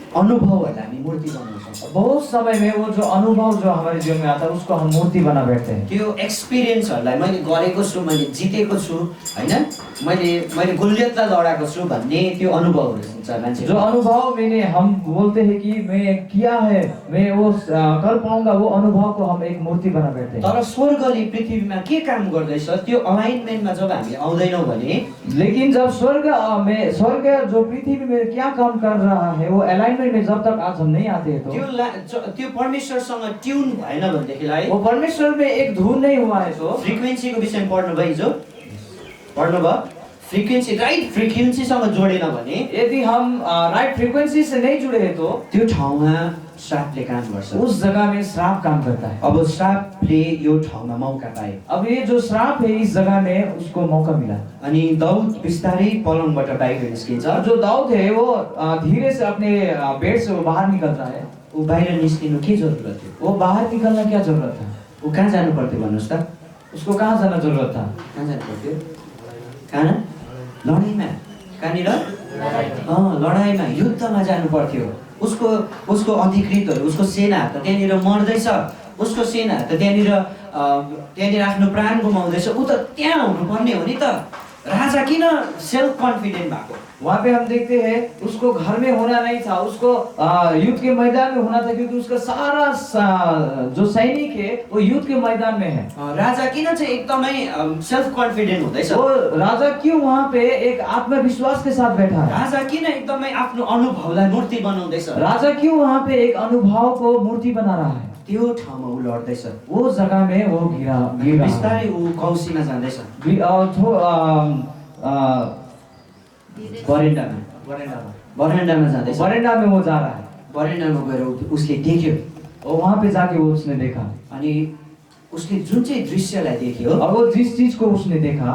अनुभवहरूलाई हामी मूर्ति बनाउँछौँ। बहुत समय में वो जो अनुभव जो हमारे जीवन में आता है उसको हम मूर्ति बना बैठते हैं। त्यो एक्सपिरियन्सहरूलाई मैले गरेको छु, मैले जितेको छु हैन, मैले गोलियतलाई लडाएको छु भन्ने त्यो अनुभवहरू हुन्छ मान्छे। जो अनुभव हम बोलते हैं कि मैं किया है, मैं वो कर पाऊंगा, वो अनुभव को हम एक मूर्ति बना बैठते हैं। तर स्वर्गले पृथ्वीमा के काम गर्दैछ त्यो अलाइनमेन्टमा जब हामी आउँदैनौँ भने, लेकिन जब स्वर्ग जो पृथ्वी में क्या काम कर रहा है वो अलाइनमेंट में जब तक आज हम नहीं आते हैं त्यो परमेश्वरसँग ट्युन भएन भनेदेखिलाई, वो परमेश्वर में एक धुन नहीं हुआ है तो फ्रिक्वेन्सीको विषयमा पढ्नुभयो हिजो, पढ्नुभयो, फ्रिक्वेन्सी राइट फ्रिक्वेन्सीसँग जोडेन भने यदि हम राइट फ्रीक्वेंसी से नहीं जुड़े हैं तो त्यो ठाउँमा श्रापले काम गर्छ। उस जगह में श्राप काम करता है। अब श्रापले यो ठाउँमा मौका पाए अब ये जो श्राप है इस जगह में उसको मौका मिला। अनि दाउद बिस्तारै पलङबाट बाहिर निस्किन्छ। और जो दाऊद है वो धीरे से अपने बेड से वो बाहर निकल रहा है। ऊ बाहिर निस्किनु के जरुरत थियो? वो बाहर निकलना क्या जरूरत था? ऊ कहाँ जानु पर्थ्यो भन्नुहोस् त? उसको कहाँ जाना जरूरत था? कहाँ जानु पर्थ्यो? कहाँ? लडाइँमा। कहाँनिर? लडाइँमा, युद्धमा जानु पर्थ्यो। उसको अधिकृतहरू, उसको सेना त त्यहाँनिर मर्दैछ, उसको सेना त त्यहाँनिर आफ्नो प्राण गुमाउँदैछ। ऊ त त्यहाँ हुनुपर्ने हो नि त। राजा किन सेल्फ कन्फिडेन्ट भएको? वहाँ पे हम देखते हैं उसको घर में होना नहीं था, उसको युद्ध के मैदान में होना था, क्योंकि उसका सारा जो सैनिक है वो युद्ध के मैदान में है। राजा किन चाहिँ एकदमै सेल्फ कन्फिडेन्ट हुँदैछ? वो राजा क्यों वहाँ पे एक आत्मविश्वास के साथ बैठा है? राजा किन एकदमै आफ्नो अनुभवलाई मूर्ति बनाउँदैछ? राजा क्यों वहाँ पे एक अनुभव को मूर्ति बना रहा है? त्यो ठाउँमा ऊ लड्दैछ। वो जगह में वो गिर रहा है। बिस्तारै ऊ कौसीमा जाँदैछ, बरेन्डामा जाँदैछ। बरेंडा में वो जा रहा है। बरेन्डामा गएर उसले देख्यो और वहाँ पे जाके वो उसने देखा, अनि उसले जुन चाहिँ दृश्यलाई देख्यो और वो जिस चीज को उसने देखा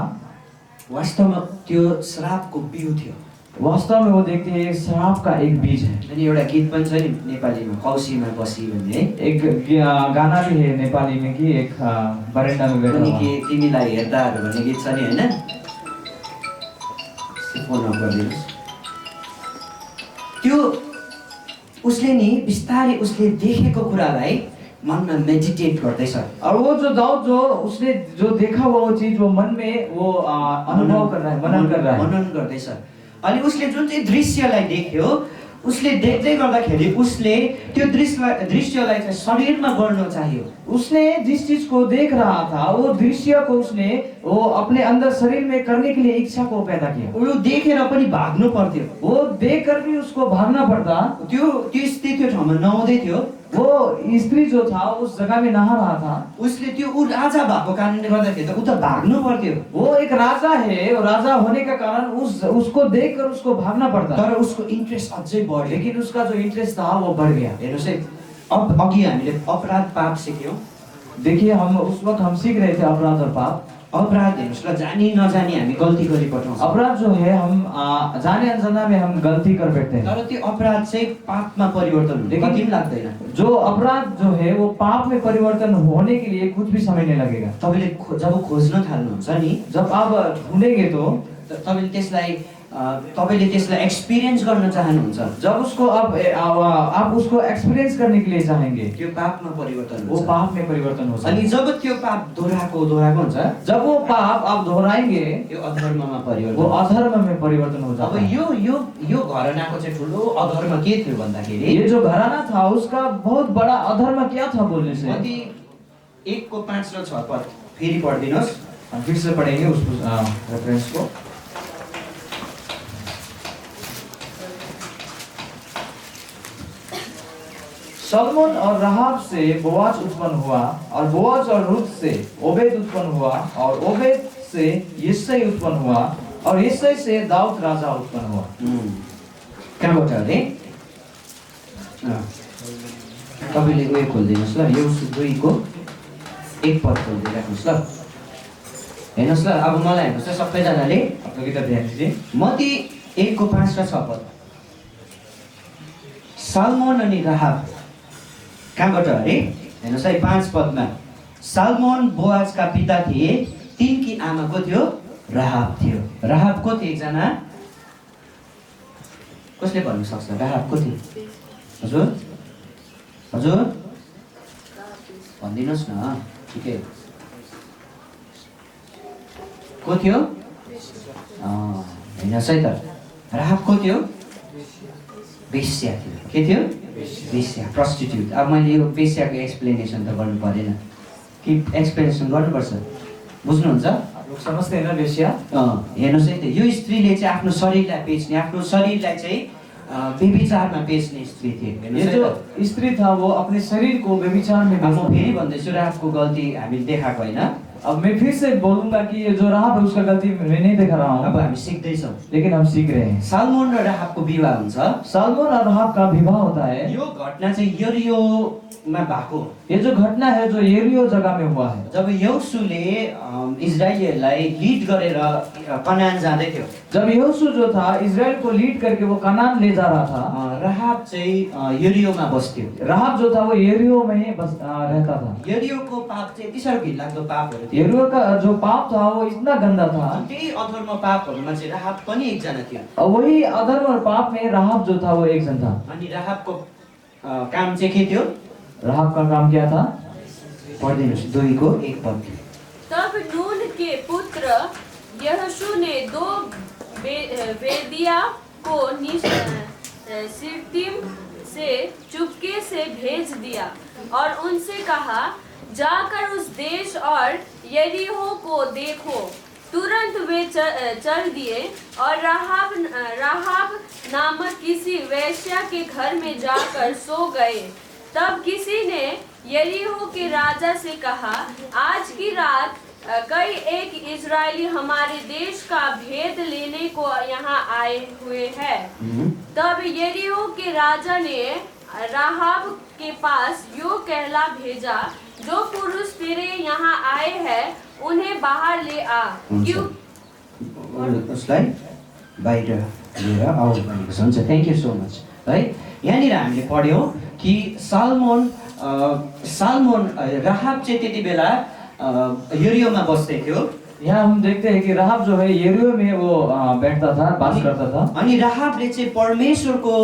वास्तवमा त्यो श्रापको बिउ थियो। वास्तव में वो देखते हैं श्राप का एक बीज है। अनि एउटा गीत पनि छ नि नेपालीमा, कौसीमा बसी भन्ने। एक गाना भी है नेपाली में कि एक बरेंडा में बैठा अनि हुआ। के तिमीलाई हेर्दाहरू भन्ने गीत छ नि, होइन? फोन अफ गरिदिनुहोस्। त्यो उसले नि बिस्तारै उसले देखेको कुरालाई मनमा मेडिटेट गर्दैछ। और वो जो दाऊद जो उसने जो देखा हुआ वो चीज वो मन में वो अनुभव कर रहा है, मनन कर रहा है। मनन गर्दैछ। अनि उसले जुन चाहिँ दृश्यलाई देख्यो, उसले देख्दै गर्दाखेरि उसले त्यो दृश्यलाई चाहिँ शरीरमा गर्न चाहियो। उसने जिस चीज को देख रहा था वो दृश्य को उसने वो अपने अंदर शरीर में करने के लिए इच्छा को पैदा किया। ऊ देखेर पनि भाग्नु पर्थ्यो। वो देख कर भी उसको भागना पड़ता। त्यो स्थिति त्यो ठाउँमा नहुँदै थियो। वो स्त्री जो था उस जगह में नहा रहा था। उसले त्यो ऊ राजा भएको कारणले गर्दाखेरि त ऊ त भाग्नु पर्थ्यो। वो एक राजा है और राजा होने का कारण उसको देखकर उसको भागना पड़ता। तर उसको इन्ट्रेस्ट अझै बढ्यो। लेकिन उसका जो इंटरेस्ट था वो बढ़ गया। हेर्नुहोस् है, अघि हामीले अपराध पाप सिक्यौँ। देखिए हम उस वक्त हम सीख रहे थे अपराध और पाप। अपराध हेर्नुहोस् ल, जानी नजानी हामी गल्ती गरिपठाउँछौँ। अपराध जो है हम जाने अनजाने में हम गलती कर बैठते हैं। तर त्यो अपराध चाहिँ पापमा परिवर्तन हुँदै कति पनि लाग्दैन। जो अपराध जो है वो पाप में परिवर्तन होने के लिए कुछ भी समय नहीं लगेगा। तपाईँले जब खोज्न थाल्नुहुन्छ नि, जब आप ढूंढेंगे तो तपाईँले त्यसलाई एक्सपिरियन्स गर्न चाहनुहुन्छ, जब उसको आप उसको एक्सपीरियंस करने के लिए चाहेंगे, त्यो पापमा परिवर्तन वो हुन्छ। पाप में परिवर्तन हो अनि सकता है। जब त्यो पाप दोहोऱ्याएको हुन्छ, जब वो पाप आप दोहराएंगे त्यो अधर्ममा वो परिवर्तन। अधर्म में परिवर्तन हो अब जाता है। यो घरानाको चाहिँ ठुलो अधर्म के थियो भन्दाखेरि, ये जो घराना था उसका बहुत बड़ा अधर्म क्या था बोलने से। मत्ती 1:5 र 6 पद फेरि पढिदिनुहोस्। हम फिर से पढ़ेंगे उस रेफरेंस को। सलमोन और राहाब से बोआज उत्पन्न हुआ, और बोआज और रुत से ओबेद उत्पन्न हुआ, और ओबेद से यिसै उत्पन्न हुआ, और यिसै से दाऊद राजा उत्पन्न हुआ। कहाँबाट अरे? तपाईँले उयो खोलिदिनुहोस् ल, यो 2को 1 पद खोलिदिइराख्नुहोस् ल। हेर्नुहोस् ल, अब मलाई हेर्नुहोस् ल सबैजनाले। आप लोग इधर ध्यान दीजिए। मत्ती 1:5 र 6 पद। सलमोन अनि राहाब कहाँबाट अरे? हेर्नुहोस् है 5 पदमा, सलमोन बोआजका पिता थिए, तिनकी आमा को थियो? राहाब थियो। राहाब को थियो? एकजना कसले भन्नु सक्छ? राहाब को थियो? हजुर हजुर भनिदिनुहोस् न। ठिकै को थियो? हेर्नुहोस् है त, राहाब को थियो? वेश्या थियो। के थियो? वेश्या, प्रस्टिट्युट। अब मैले यो वेश्याको एक्सप्लेनेसन त गर्नु परेन कि एक्सप्लेनेसन गर्नुपर्छ? बुझ्नुहुन्छ? आप लोग समझते हैं ना वेश्या? हेर्नुहोस् है त, यो स्त्रीले चाहिँ आफ्नो शरीरलाई बेच्ने, आफ्नो शरीरलाई चाहिँ व्यभिचारमा बेच्ने स्त्री थिए। ये हेर्नुहोस् है जो त। स्त्री था वो अपने शरीर को व्यभिचार में अब म बेचता फेरि भन्दैछु, राहाबको गल्ती हामीले देखाएको होइन। अब मैं फिर से बोलूंगा कि ये जो राहब है उसका गलती मैं नहीं दिखा रहा अब हूँ, हामी सिक्दैछौँ। लेकिन हम सीख रहे हैं। सालमोन र राहाबको विवाह हुन्छ। सालमोन और राहब का विवाह होता है। यो घटना चाहिँ यरियोमा भएको हो। ये जो घटना है जो येरियो जगह में हुआ है। जब यहोशूले इजरायलीहरूलाई लिड गरेर कनान जाँदै थियो, जब यहोशू जो था इजराइल को लीड करके वो कनान ले जा रहा था, राहाब चाहिँ यरियोमा बस्थ्यो। राहब जो था वो येरियो में बस रहता था। यरियोको पाप चाहिँ यति साह्रो घिनलाग्दो पापहरू थियो। येरियो का जो पाप था वो इतना गंदा था, त्यही अधर्म पापहरूमा चाहिँ राहाब पनि एकजना थियो। और वही अधर्म और पाप में राहब जो था वो एक जन था। अनि राहाबको काम चाहिँ के थियो? राहब का काम क्या था? पढिदिनुहोस् 2:1 तब नून के पुत्र यहोशू ने 2 वेदिया को सित्तीम से चुपके से भेज दिया और उनसे कहा, जाकर उस देश और यरीहो को देखो। तुरंत वे चल दिए और राहाब नामक किसी वेश्या के घर में जाकर सो गए। तब किसी ने यरीहो के राजा से कहा, आज की रात कई एक इजरायली हमारे देश का भेद लेने को यहाँ आए हुए हैं। तब यरीहो के राजा ने राहाब के पास यो कहला भेजा, जो पुरुष तेरे यहाँ आए हैं उन्हें बाहर ले आ। क्यों उसलाई बाहिर लिएर आऊ भनेको छ। हुन्छ, थ्याङ्क यू सो मच। है, यहाँनिर हामीले पढ्यौँ कि सालमोन राहाब चाहिँ त्यति बेला यरियोमा बस्दै थियो। यहाँ हम देखते हैं कि राहब जो है येरियो में वो बैठता था, बात करता था। अनि राहाबले चाहिँ परमेश्वरको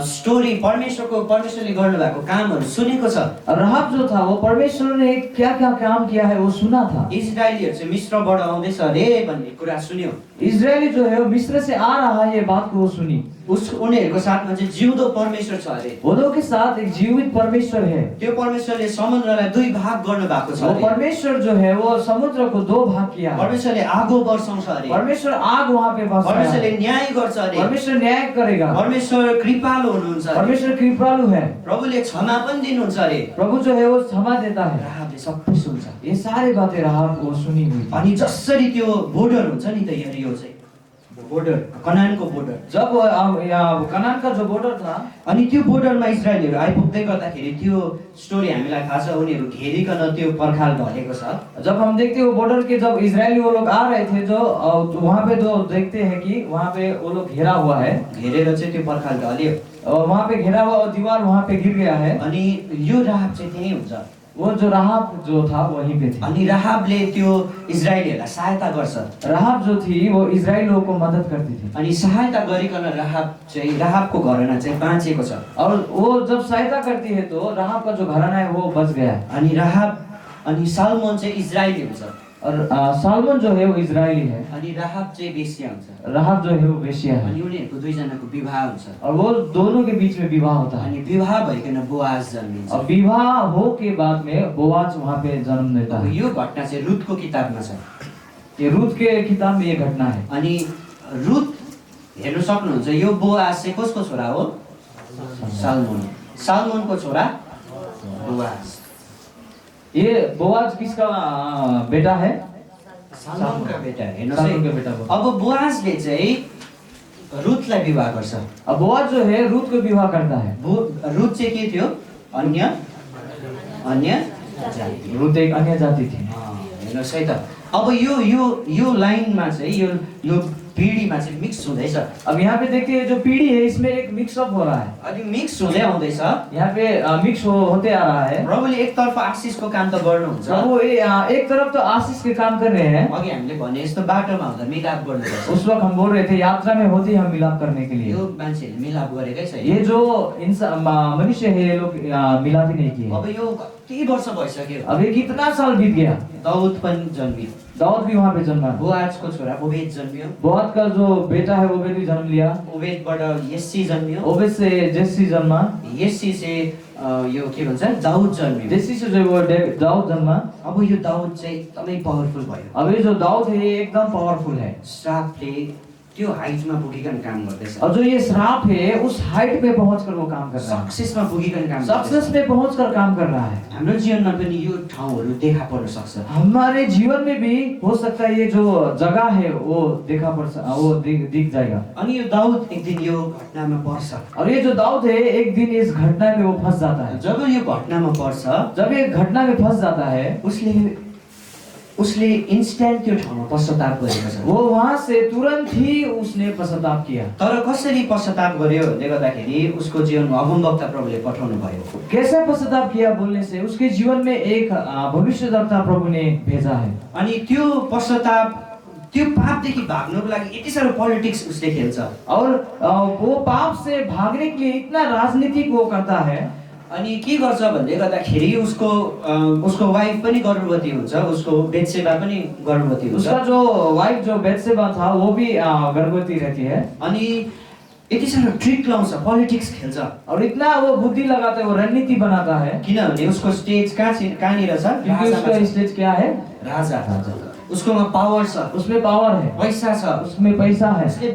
स्टोरी, परमेश्वरले गर्नुभएको कामहरू सुनेको छ। राहब जो था वो परमेश्वर ने क्या क्या काम किया है वो सुना था। इजरायलीहरू चाहिँ मिस्रबाट आउँदैछ अरे भन्ने कुरा सुन्यो। इजरायली जो है वो मिस्र से आ रहा है, ये बात को वो सुनी। उनीहरूको साथमा चाहिँ जिउँदो परमेश्वर छ अरे। वो लोग के साथ एक जीवित परमेश्वर है। त्यो परमेश्वरले समुद्रलाई 2 भाग गर्नु भएको छ वो अरे। परमेश्वर जो है वो समुद्र को 2 भाग किया है। परमेश्वरले आगो वर्षाउँछ अरे। परमेश्वर आग वहाँ पे बरसाया है। परमेश्वरले न्याय गर्छ अरे। परमेश्वर न्याय करेगा। परमेश्वर कृपालु हुनुहुन्छ अरे। परमेश्वर कृपालु है। प्रभुले क्षमा पनि दिनुहुन्छ अरे। प्रभु जो है वो क्षमा देता है। राहाबले सबै सुन्छ। ये सारी बातें राहब को सुनी हुई थी। अनि जसरी त्यो बोर्डर हुन्छ नि त यरियो चाहिँ, बोर्डर, कनानको बोर्डर, जब यहाँ कनान का जो बॉर्डर था, अनि त्यो बोर्डरमा इजरायलीहरू आइपुग्दै गर्दाखेरि त्यो स्टोरी हामीलाई थाहा छ। उनीहरू घेरिकन त्यो पर्खाल ढलेको छ। जब हम देखते हैं वो बॉर्डर के जब इजरायली वो लोग आ रहे थे, जो वहाँ पे जो देखते हैं कि वहाँ पे वो लोग घेरा हुआ है, घेरेर चाहिँ त्यो पर्खाल ढल्यो। और वहाँ पे घेरा हुआ दीवार वहाँ पे गिर गया है। अनि यो राहाब चाहिँ त्यही हुन्छ। वो जो राहब जो था वहीं पे थी। अनि राहाबले त्यो इजरायलीहरूलाई सहायता गर्छ। राहब जो थी वो इजरायली लोगों को मदद करती थी। अनि सहायता गरिकन राहाबको घरना चाहिँ बाँचेको छ। और वो जब सहायता करती है तो राहब का जो घराना है वो बच गया है। अनि सालमोन चाहिँ इजरायली हुन्छ। और सालमोन जो है वो इजरायली है। अनि राहाब चाहिँ वेश्या हुन्छ। राहब जो है वो वेश्या है। अनि उनीहरूको दुईजनाको विवाह हुन्छ। और वो दोनों के बीच में विवाह होता है। अनि विवाह भइकन बोआज जन्मिन्छ। और विवाह हो के बाद में बोआज वहाँ पे जन्म लेता अब है। यो घटना चाहिँ रुथको किताबमा छ। ये रूत के किताब में ये घटना है। अनि रुथ हेर्नु सक्नुहुन्छ, यो बोआज चाहिँ कसको छोरा हो? सालमोनको छोरा बोआज। ये बोआज किसका बेटा है? सालमोनका बेटा। सालमोन का बेटा हेर्नुहोस्, हो। अब बोआजले चाहिँ रुथलाई विवाह गर्छ। अब बोआज जो है रूत को विवाह करता है। रुथ चाहिँ के थियो? अन्य जाति। रूत एक अन्य जाति थी। हेर्नुहोस् है त, अब यो लाइनमा चाहिँ यो पिँढीमा चाहिँ मिक्स हुँदैछ। अब यहाँ पे देखिए जो पीढ़ी है इसमें एक मिक्सअप हो रहा है। अनि मिक्स हुँदै आउँदैछ। यहाँ पे मिक्स होते आ रहा है। प्रभुले एकतर्फ आशिषको काम त गर्नुहुन्छ। प्रभु एक तरफ तो आशीष के काम कर रहे हैं। अघि हामीले भने जस्तो बाटोमा हुँदा मिलाप गर्नुपर्छ। उस वक्त हम बोल रहे थे यात्रा में होते हम मिलाप करने के लिए। यो मान्छेले मिलाप गरेकै छैन। ये जो मनुष्य है ये लोग मिलाप ही नहीं किए। अब यो कति वर्ष भइसक्यो। अब ये कितना साल बीत गया। दाउद पनि जन्मियो। दाऊद भी वहाँ पे जन्मा। बोआजको छोरा ओबेद जन्मियो। बोआज का जो बेटा है ओबेद भी जन्म लिया। ओबेदबाट यस्सी जन्मियो। ओबेद से जेसी जन्मा। यस्सी से यो के भन्छ दाउद जन्मियो। जेसी से जो वो दाऊद जन्मा। अब यो दाउद चाहिँ एकदमै पावरफुल भयो। अब ये जो दाऊद है ये एकदम पावरफुल है। श्रापले त्यो हाइटमा पुगिकन काम गर्दैछ, और जो ये श्राप है उस हाइट पे पहुंचकर वो काम कर रहा है, सक्सेसमा पुगिकन काम सक्सेस गर्दैछ। पे पहुंचकर काम कर रहा है। हाम्रो जीवनमा पनि यो ठाउँहरू देखा पर्न सक्छ। हमारे जीवन में भी हो सकता है ये जो जगह है वो वो दिख जाएगा। अनि यो दाउद एक दिन यो घटनामा पर्छ। और ये जो दाऊद है एक दिन इस घटना में वो फंस जाता है। जब यो घटनामा पर्छ, जब ये घटना में फंस जाता है उसले इन्स्ट्यान्ट त्यो ठाउँमा पश्चाताप गरेको छ। वो वहां से तुरंत ही उसने पश्चाताप किया। तर कसरी पश्चाताप गर्यो भन्दै गर्दाखेरि उसको जीवनमा अगमवक्ता प्रभुले पठाउनु भयो। कैसे पश्चाताप किया बोलने से उसके जीवन में एक भविष्यद्वक्ता प्रभु ने भेजा है। अनि त्यो पश्चाताप, त्यो पापदेखि भाग्नको लागि यति साह्रो पोलिटिक्स उसले खेल्छ। और वो पाप से भागने के लिए इतना राजनीतिक वो करता है। अनि के गर्छ भन्दै गर्दाखेरि उसको वाइफ पनि गर्भवती हुन्छ, उसको बेत्सेबा पनि गर्भवती हुन्छ। उसका जो वाइफ जो बेत्सेबा था वो भी गर्भवती रहती है। अनि यति साह्रो ट्रिक लाउँछ, पोलिटिक्स खेल्छ। और इतना वो बुद्धि लगाता है, वो रणनीति बनाता है। किनभने उसको स्टेज कहाँनिर छ? क्योंकि उसका स्टेज क्या है? राजा। उसकोमा पावर छ, उसमें पावर है, पैसा छ, उसमें पैसा है। उसले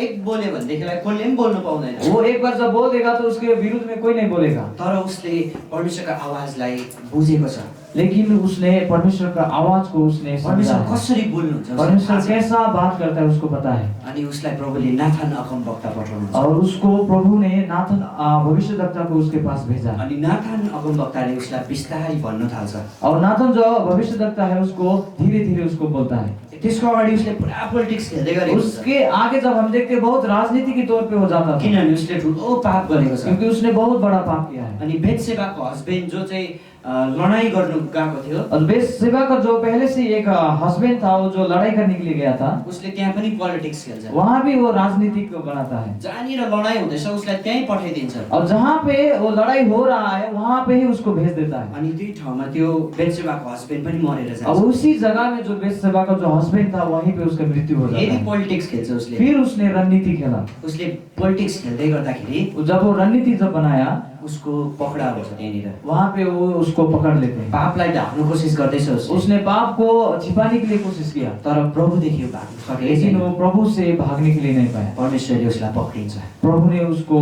एक बोल्यो भनेदेखिलाई कसले पनि बोल्नु पाउँदैन। वो एक बार जब बोल देगा तो उसके विरुद्ध में कोई नहीं बोलेगा। तर उसले परमेश्वरका आवाजलाई बुझेको छ। लेकिन उसने परमेश्वर का आवाज को उसने समझा परमेश्वर है। कसरी बोल्नुहुन्छ परमेश्वर कैसा बात करता है उसको पता है। अनि उसलाई प्रभुले नाथान अगमवक्ता पठाउनुहुन्छ। और उसको प्रभु ने नाथन भविष्यद्वक्ता को उसके पास भेजा। अनि नाथान अगमवक्ताले उसलाई बिस्तारै भन्न थाल्छ। और नाथन जो भविष्यद्वक्ता है उसको धीरे धीरे उसको बोलता है। त्यसको अगाडि उसले पुरा पोलिटिक्स खेल्दै गरेको छ। उसके आगे जब हम देखते हैं बहुत राजनीति के तौर पे हो जाता था, किनभने उसले ठुलो पाप गरेको छ। क्योंकि उसने बहुत बड़ा पाप किया है। अनि बेत्सेबाको हस्बेन्ड जो चाहिँ लडाई गर्नु गएको थियो, और बेत्सेबा का जो पहले से एक हस्बैंड था वो जो लड़ाई करने के लिए गया था, उसले त्यहाँ पनि पोलिटिक्स खेल्छ। वहाँ भी वो राजनीति को बनाता है। जहाँनिर लडाई हुँदैछ उसलाई त्यहीँ पठाइदिन्छ। और जहाँ पे वो लड़ाई हो रहा है वहाँ पे ही उसको भेज देता है। अनि त्यही ठाउँमा त्यो बेत्सेबाको हस्बेन्ड पनि मरेर अब जान्छ। उसी जगह में जो बेत्सेबा का जो हस्बैंड था वहीं पे उसका मृत्यु हो जाता फेरि है। पोलिटिक्स खेल्छ उसले। फिर उसने रणनीति खेला। उसले पोलिटिक्स खेल्दै गर्दाखेरि जब वो रणनीति जब बनाया उसको पकडा हुन्छ त्यहाँनिर। वहाँ पे वो उसको पकड़ लेते हैं। पापलाई ढाक्नु कोसिस गर्दैछ उसले। उसने पाप को छिपाने के लिए कोशिश किया, तर प्रभुदेखि भाग्नु सकेको लेकिन छैन। वो प्रभु से भागने के लिए नहीं पाया। परमेश्वरले उसलाई पक्रिन्छ। प्रभु ने उसको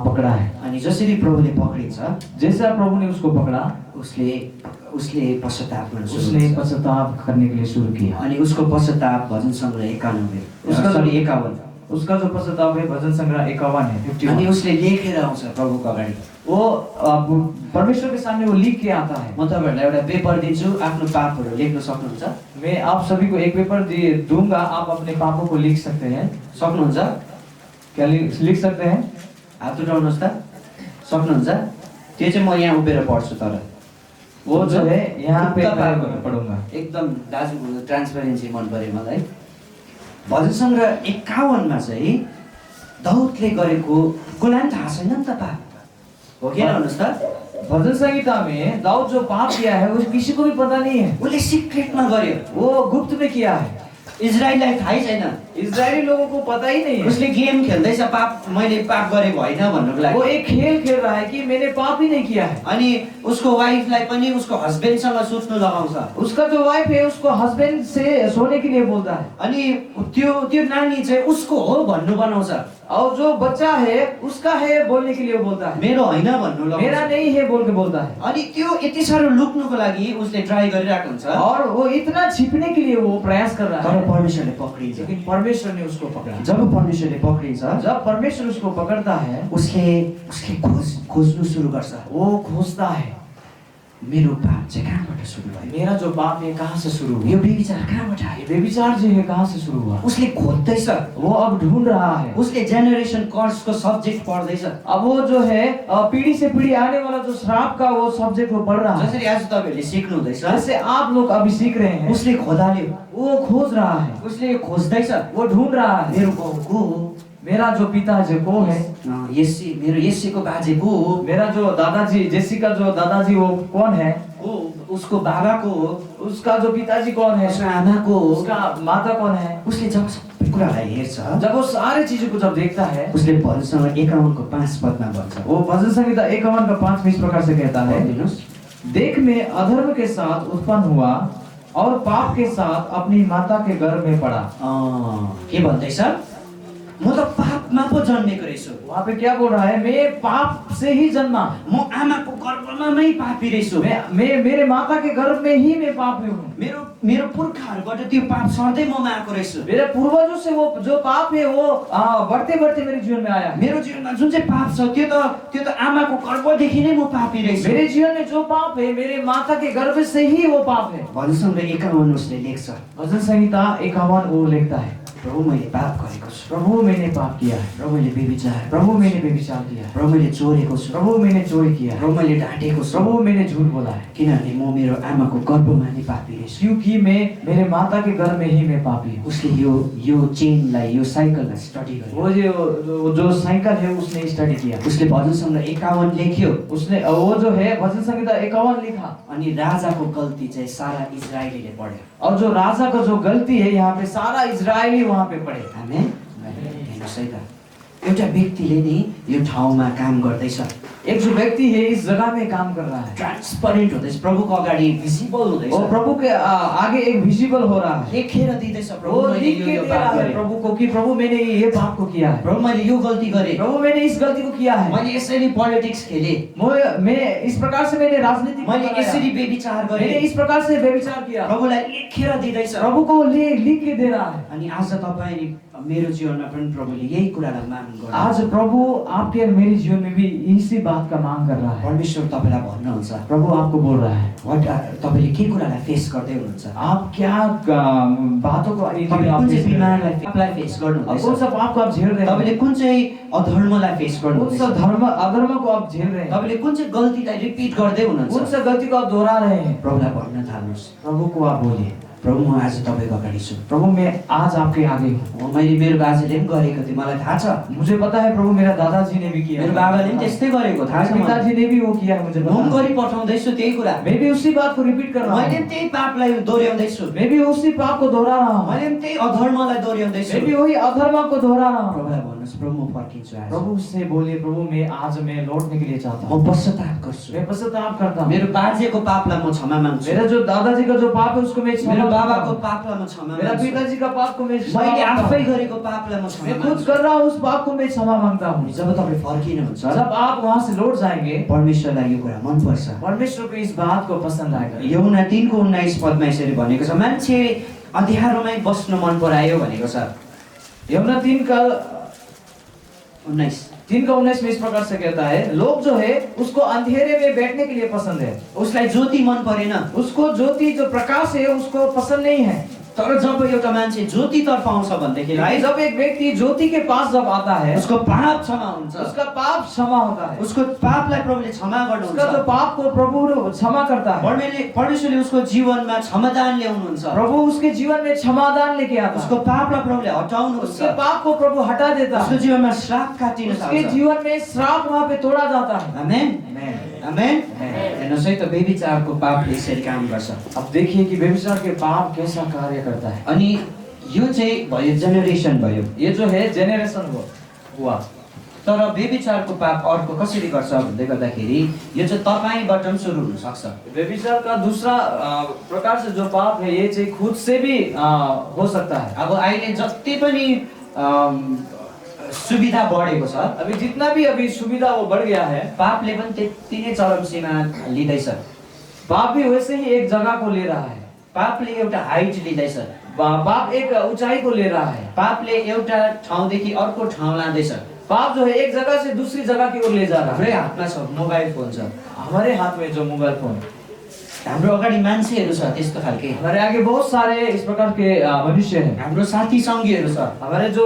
पकड़ा है। अनि जसरी प्रभुले पक्रिन्छ जैसा प्रभु ने उसको पकड़ा उसले पश्चाताप गर्न सुरु उसने गर्छ। पश्चाताप करने के लिए शुरू किया। अनि उसको पश्चाताप भजन सङ्ग्रह 91 उसका सरी 51। उसका जो पश्चाताप है भजन संग्रह 51 है, 51। अनि उसले लेखेर आउँछ प्रभुको अगाडि। वो परमेश्वर के सामने वो लिख के आता है। म तपाईँहरूलाई एउटा पेपर दिन्छु, आफ्नो पापहरू लेख्न सक्नुहुन्छ? मैं आप सभी को एक पेपर दूंगा, आप अपने पापों को लिख सकते हैं। सक्नुहुन्छ? क्या लिख सकते हैं? हात उठाउनुहोस् त। सक्नुहुन्छ? त्यो चाहिँ म यहाँ उभिएर पढ्छु। तर वो जो है यहाँ पे खुट्टा पार मैं गरेर पढ़ूंगा। एकदम दाजुको ट्रान्सपेरेन्सी मन पर्यो मलाई। भजन सङ्ग्रह 51 मा चाहिँ दाउदले गरेको कसलाई थाहा छैन नि त पाप हो कि भन्नुहोस् त। भजन संहिता में दाऊद जो पाप किया है वो किसी को भी पता नहीं है। उसले सिक्रेटमा गर्यो। वो गुप्त में किया है। इजरायललाई थाहै छैन। इजरायली लोगों को पता ही नहीं है। उसले गेम खेल्दैछ, पाप मैले पाप गरेको होइन भन्नुको लागि। वो एक खेल खेल रहा है कि मैंने पाप ही नहीं किया है। अनि उसको वाइफलाई पनि उसको हस्बेन्डसँग सुत्नु लगाउँछ। उसका जो वाइफ है उसको हस्बैंड से सोने के लिए बोलता है। अनि त्यो नानी चाहिँ उसको हो भन्नु बनाउँछ। और जो बच्चा है उसका है बोलने के लिए वो बोलता है, मेरो होइन भन्नु लगाउँछ। मेरा नहीं है बोल के बोलता है। अनि त्यो यति साह्रो लुक्नुको लागि उसले ट्राई गरिरहेको हुन्छ। और वो इतना छिपने के लिए वो प्रयास कर रहा तर है, परमेश्वरले पक्रिन्छ। लेकिन परमेश्वर ने उसको पकड़ा। जब परमेश्वरले पक्रिन्छ जब परमेश्वर उसको पकड़ता है उसले खोज्नु सुरु गर्छ। वो खोजता है मेरो पाप चाहिँ कहाँबाट सुरु भयो? मेरा जो पाप है कहाँ से शुरू हुआ, यो व्यभिचार कहाँबाट आयो? व्यभिचार जो है कहाँ से शुरू हुआ। उसले खोज्दैछ। वो अब ढूंढ रहा है। उसले जेनेरेसन कर्सको सब्जेक्ट पढ्दैछ। अब वो जो है पीढ़ी से पीढ़ी आने वाला जो श्राप का वो सब्जेक्ट वो पढ़ रहा है। जसरी आज तपाईँहरूले सिक्नु हुँदैछ जैसे आप लोग अभी सीख रहे हैं, उसले खोदाल्यो। वो खोज रहा है, उसले खोज्दैछ। वो ढूंढ रहा है। मेरो को हो? मेरा जो पिता जो को है, मेरो येसीको बाजे को हो? मेरा जो दादाजी जेसी का जो दादाजी वो कौन है, उसको बाबा को हो? उसका जो पिताजी कौन है, उसको आमा को हो? उसका माता कौन है। उसले जब सबै कुरालाई हेर्छ जब वो सारी चीजों को जब देखता है, उसले भजन 51 को 5 पदमा भन्छ। वो भजन संहिता 51 का 5 इस प्रकार से कहता है, पढिदिनुस्। देख मैं अधर्म के साथ उत्पन्न हुआ और पाप के साथ अपनी माता के गर्भ में पड़ा। के भन्दैछ? म त पापमा पो जन्मेको रहेछु। वहाँ पे क्या बोल रहा है, मैं पाप से ही जन्मा, म आमाको गर्भमै पापी रहेछु। मैं मेरे माता के गर्भ में ही मैं पापी हूँ। मेरो मेरो पुर्खाहरूबाट त्यो पाप सर्दै ममा आएको रहेछु। मेरे पूर्वजों से वो जो पाप है वो बढ़ते बढ़ते मेरे जीवन में आया। मेरो जीवनमा जुन चाहिँ पाप छ त्यो त आमाको गर्भदेखि नै म पापी रहेछु। मेरे जीवन में जो पाप है मेरे माता के गर्भ से ही वो पाप है। भजन सङ्ग्रह 51 उसले लेख्छ, भजन संहिता 51 वो लिखता है, प्रभु मैले पाप गरेको छु, प्रभु मैंने पाप किया है, प्रभु मैले व्यभिचार, प्रभु मैंने व्यभिचार किया है, प्रभु मैले चोरेको छु, प्रभु मैंने चोरी किया है, प्रभु मैले ढाँटेको छु, प्रभु मैंने झूठ बोला है, किनभने म मेरो आमाको गर्भमा नै पापी रहेछु। क्योंकि मैं मेरे माता के गर्भ में ही मैं पापी हूँ। उसले यो चेनलाई यो साइकललाई स्टडी गर्यो। वो जो साइकिल है उसने स्टडी किया। उसले भजन सङ्ग्रह 51 लेख्यो उसने वो जो है भजन संहिता 51 लिखा, अनि राजाको गल्ती चाहिँ सारा इजरायलीले पढ्यो। और जो राजा का जो गलती है यहाँ पे सारा इजरायली वहाँ पे पढ़े। आमेन। हेर्नुहोस् है त, एउटा व्यक्तिले नि यो ठाउँमा काम गर्दैछ, एक जो व्यक्ति है इस जगह में काम कर रहा है, ट्रान्सपरेन्ट हुँदैछ, प्रभुको अगाडि भिजिबल हुँदैछ, और प्रभु के आगे एक विजिबल हो रहा है। लेखेर दिँदैछ, वो प्रभु मैले लिख के यो दे पाप रहा है गरेँ, प्रभु को कि प्रभु मैंने ये पाप को किया है, प्रभु मैले यो गल्ती गरेँ, प्रभु मैंने इस गलती को किया है, मैले यसरी पोलिटिक्स खेलेँ, मैं इस प्रकार से मैंने राजनीति को मैले बनाया, यसरी व्यभिचार मैंने गरेँ, इस प्रकार से व्यभिचार किया, प्रभुलाई लेखेर दिँदैछ। प्रभु को लिख के दे रहा है। अनि आज तपाईँ नि मेरो जीवनमा पनि प्रभुले यही कुरालाई माग गर्नु। आज प्रभु आपके और मेरे जीवन में भी इसी बात का मांग कर रहा है। परमेश्वर तपाईँलाई भन्नुहुन्छ, प्रभु आपको बोल रहा है, तपाईँले के कुरालाई फेस गर्दै हुनुहुन्छ, आप क्या बातों को तपाईँले कुन चाहिँ बिमारलाई फेस गर्नुहुँदैछ, कौन सा पाप को आप झेल रहे हैं, तपाईँले कुन चाहिँ अधर्मलाई फेस कौन गर्नुहुँदैछ, सा अधर्म को आप झेल रहे हैं, तपाईँले कुन चाहिँ गल्तीलाई रिपिट गर्दै कौन हुनुहुन्छ, सा गलती को आप दोहरा रहे हैं, प्रभुलाई भन्न थाल्नुहोस्, प्रभु को आप बोलिए, प्रभु म आज तपाईँको अगाडि छु। प्रभु मैं आज आपके आगे हूँ। मैले मेरो बाजेले पनि गरेको थिएँ, मलाई थाहा छ, मुझे पता है प्रभु मेरा दादाजी ने भी किया, मेरो बाबाले पनि त्यस्तै गरेको थाहा छ, मेरे पिताजी ने भी वो किया है, मुझे म पता पनि है। गरी पठाउँदैछु त्यही कुरा, मैं भी उसी बात को रिपीट कर रहा मैले हूँ, त्यही पापलाई दोहोऱ्याउँदैछु, मैं भी उसी पाप को दोहरा रहा हूँ, मैले पनि त्यही अधर्मलाई दोहोऱ्याउँदैछु। मैं भी वही अधर्म को दोहरा रहा हूँ। प्रभुलाई भन्नुहोस्, प्रभु म फर्किन्छु आज, प्रभु से बोलिए, प्रभु मैं आज मैं लौटने के लिए चाहता हूँ, म पश्चाताप गर्छु, मैं पश्चाताप करता हूँ, मेरो बाजेको पापलाई म क्षमा माग्छु, मेरा जो दादाजी का जो पाप है उसको मैं क्षमा मेरो मांगता बाबाको हूँ। पापलाई म क्षमा मेरा माग्छु, पिताजी का पाप को मैं क्षमा मैले मांगता आफै हूँ। गरेको पापलाई म क्षमा मैं खुद माग्छु। कर रहा हूँ उस पाप को मैं क्षमा मांगता हूँ। जब तपाईँ फर्किनुहुन्छ, जब आप वहाँ से लौट जाएंगे, परमेश्वरलाई यो कुरा मनपर्छ। परमेश्वर को इस बात को पसंद आएगा। यूहन्ना 3:19 पदमा यसरी भनेको छ, मान्छे अँध्यारोमै बस्नु मन परायो भनेको छ। यूहन्ना 19 3:19 में इस प्रकार से कहता है, लोग जो है उसको अंधेरे में बैठने के लिए पसंद है, उसलाई ज्योति मन परेन, उसको ज्योति जो प्रकाश है उसको पसंद नहीं है। तर जब एउटा मान्छे ज्योतितर्फ आउँछ भनेदेखिलाई जब एक व्यक्ति ज्योति के पास जब आता है, उसको पाप क्षमा हुन्छ, उसका पाप क्षमा होता है, उसको पापलाई प्रभुले क्षमा उसका जो गर्नुहुन्छ, पाप को प्रभु क्षमा करता है, परमेश्वरले उसको जीवनमा क्षमादान ल्याउनुहुन्छ, प्रभु उसके जीवन में क्षमादान लेके आता उसको है, पापलाई प्रभुले हटाउनुहुन्छ, उसके पाप को प्रभु हटा देता उसको है, जीवनमा श्राप काटिन उसके सक्छ। जीवन में श्राप वहाँ पे तोड़ा जाता है। आमेन, आमेन। आमेन। हेर्नुहोस् है त, व्यभिचारको पापले यसरी काम गर्छ। अब देखिए कि व्यभिचार के पाप कैसा कार्य करता है। अनि यो चाहिँ भयो जेनेरेसन भयो, ये जो है जेनेरेशन हुआ, तर व्यभिचारको पाप अर्को कसरी गर्छ भन्दै गर्दाखेरि यो चाहिँ तपाईँबाट पनि सुरु हुन सक्छ। व्यभिचार का दूसरा प्रकार से जो पाप है ये चाहिँ खुद से भी हो सकता है। अब अहिले जति पनि सुविधा बढेको छ, अभी जितना भी अभी सुविधा वो बढ़ गया है, पापले पनि त्यति नै चरम सीमा लिँदैछ। पाप भी वैसे ही एक जगह को ले रहा है, पापले एउटा हाइट लिँदैछ, पाप एक ऊंचाई को ले रहा है, पापले एउटा ठाउँदेखि अर्को ठाउँ लाँदैछ। पाप जो है एक जगह से दूसरी जगह की ओर ले जा रहा हाम्रै है। हातमा छ मोबाइल फोन छ, हमारे हाथ में जो मोबाइल फोन, हाम्रो अगाडि मान्छेहरू छ त्यस्तो खालके, हमारे आगे बहुत सारे इस प्रकार के मनुष्य हैं, हाम्रो साथी सङ्गीहरू छ हमारे जो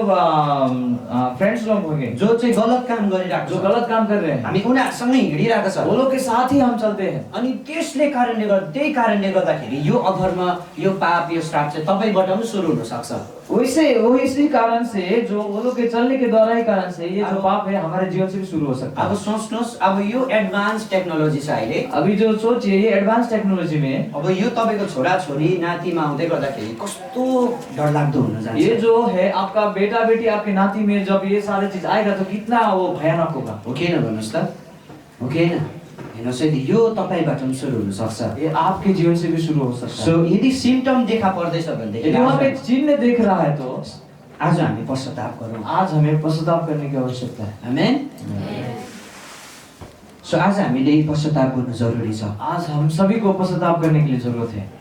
फ्रेंड्स लोग होंगे जो चाहिँ गलत काम गरिरहेको जो छ, गलत काम कर रहे हैं, हामी उनीहरूसँगै हिँडिरहेको छ। वो लोग के साथ ही हम चलते हैं। अनि त्यसले कारणले गर्दा त्यही कारणले गर्दाखेरि यो अधर्म, यो पाप, यो श्राप चाहिँ तपाईँबाट पनि सुरु हुन सक्छ। वैसे वो इसी कारण से जो वो लोग के चलने के द्वारा ही कारण से ये जो पाप है हमारे जीवन से भी शुरू हो सकता अब है। सोच्नुहोस्, अब यो एडभान्स टेक्नोलोजी छ अहिले, अभी जो सोचिए ये एडवांस टेक्नोलॉजी में अब यो तपाईँको छोराछोरी नातिमा आउँदै गर्दाखेरि कस्तो डरलाग्दो हुन जान्छ। ये जो है आपका बेटा बेटी आपके नाती में जब ये सारे चीज आएगा तो कितना वो भयानक होगा। हो कि होइन भन्नुहोस् त, हो कि होइन? हेर्नुहोस् है, यो तपाईँबाट पनि सुरु हुन सक्छ। ये आपके जीवन से भी शुरू हो सकता सो है। यदि सिम्टम देखा पर्दैछ भनेदेखि यदि वहाँ पे चिन्ह देख रहा है तो आज हामी पश्चाताप गरौँ। आज हमें पश्चाताप करने की आवश्यकता है। आमेन। सो आज हामीले पश्चाताप गर्नु जरुरी छ। आज हम सभी को पश्चाताप करने के लिए जरूरत है।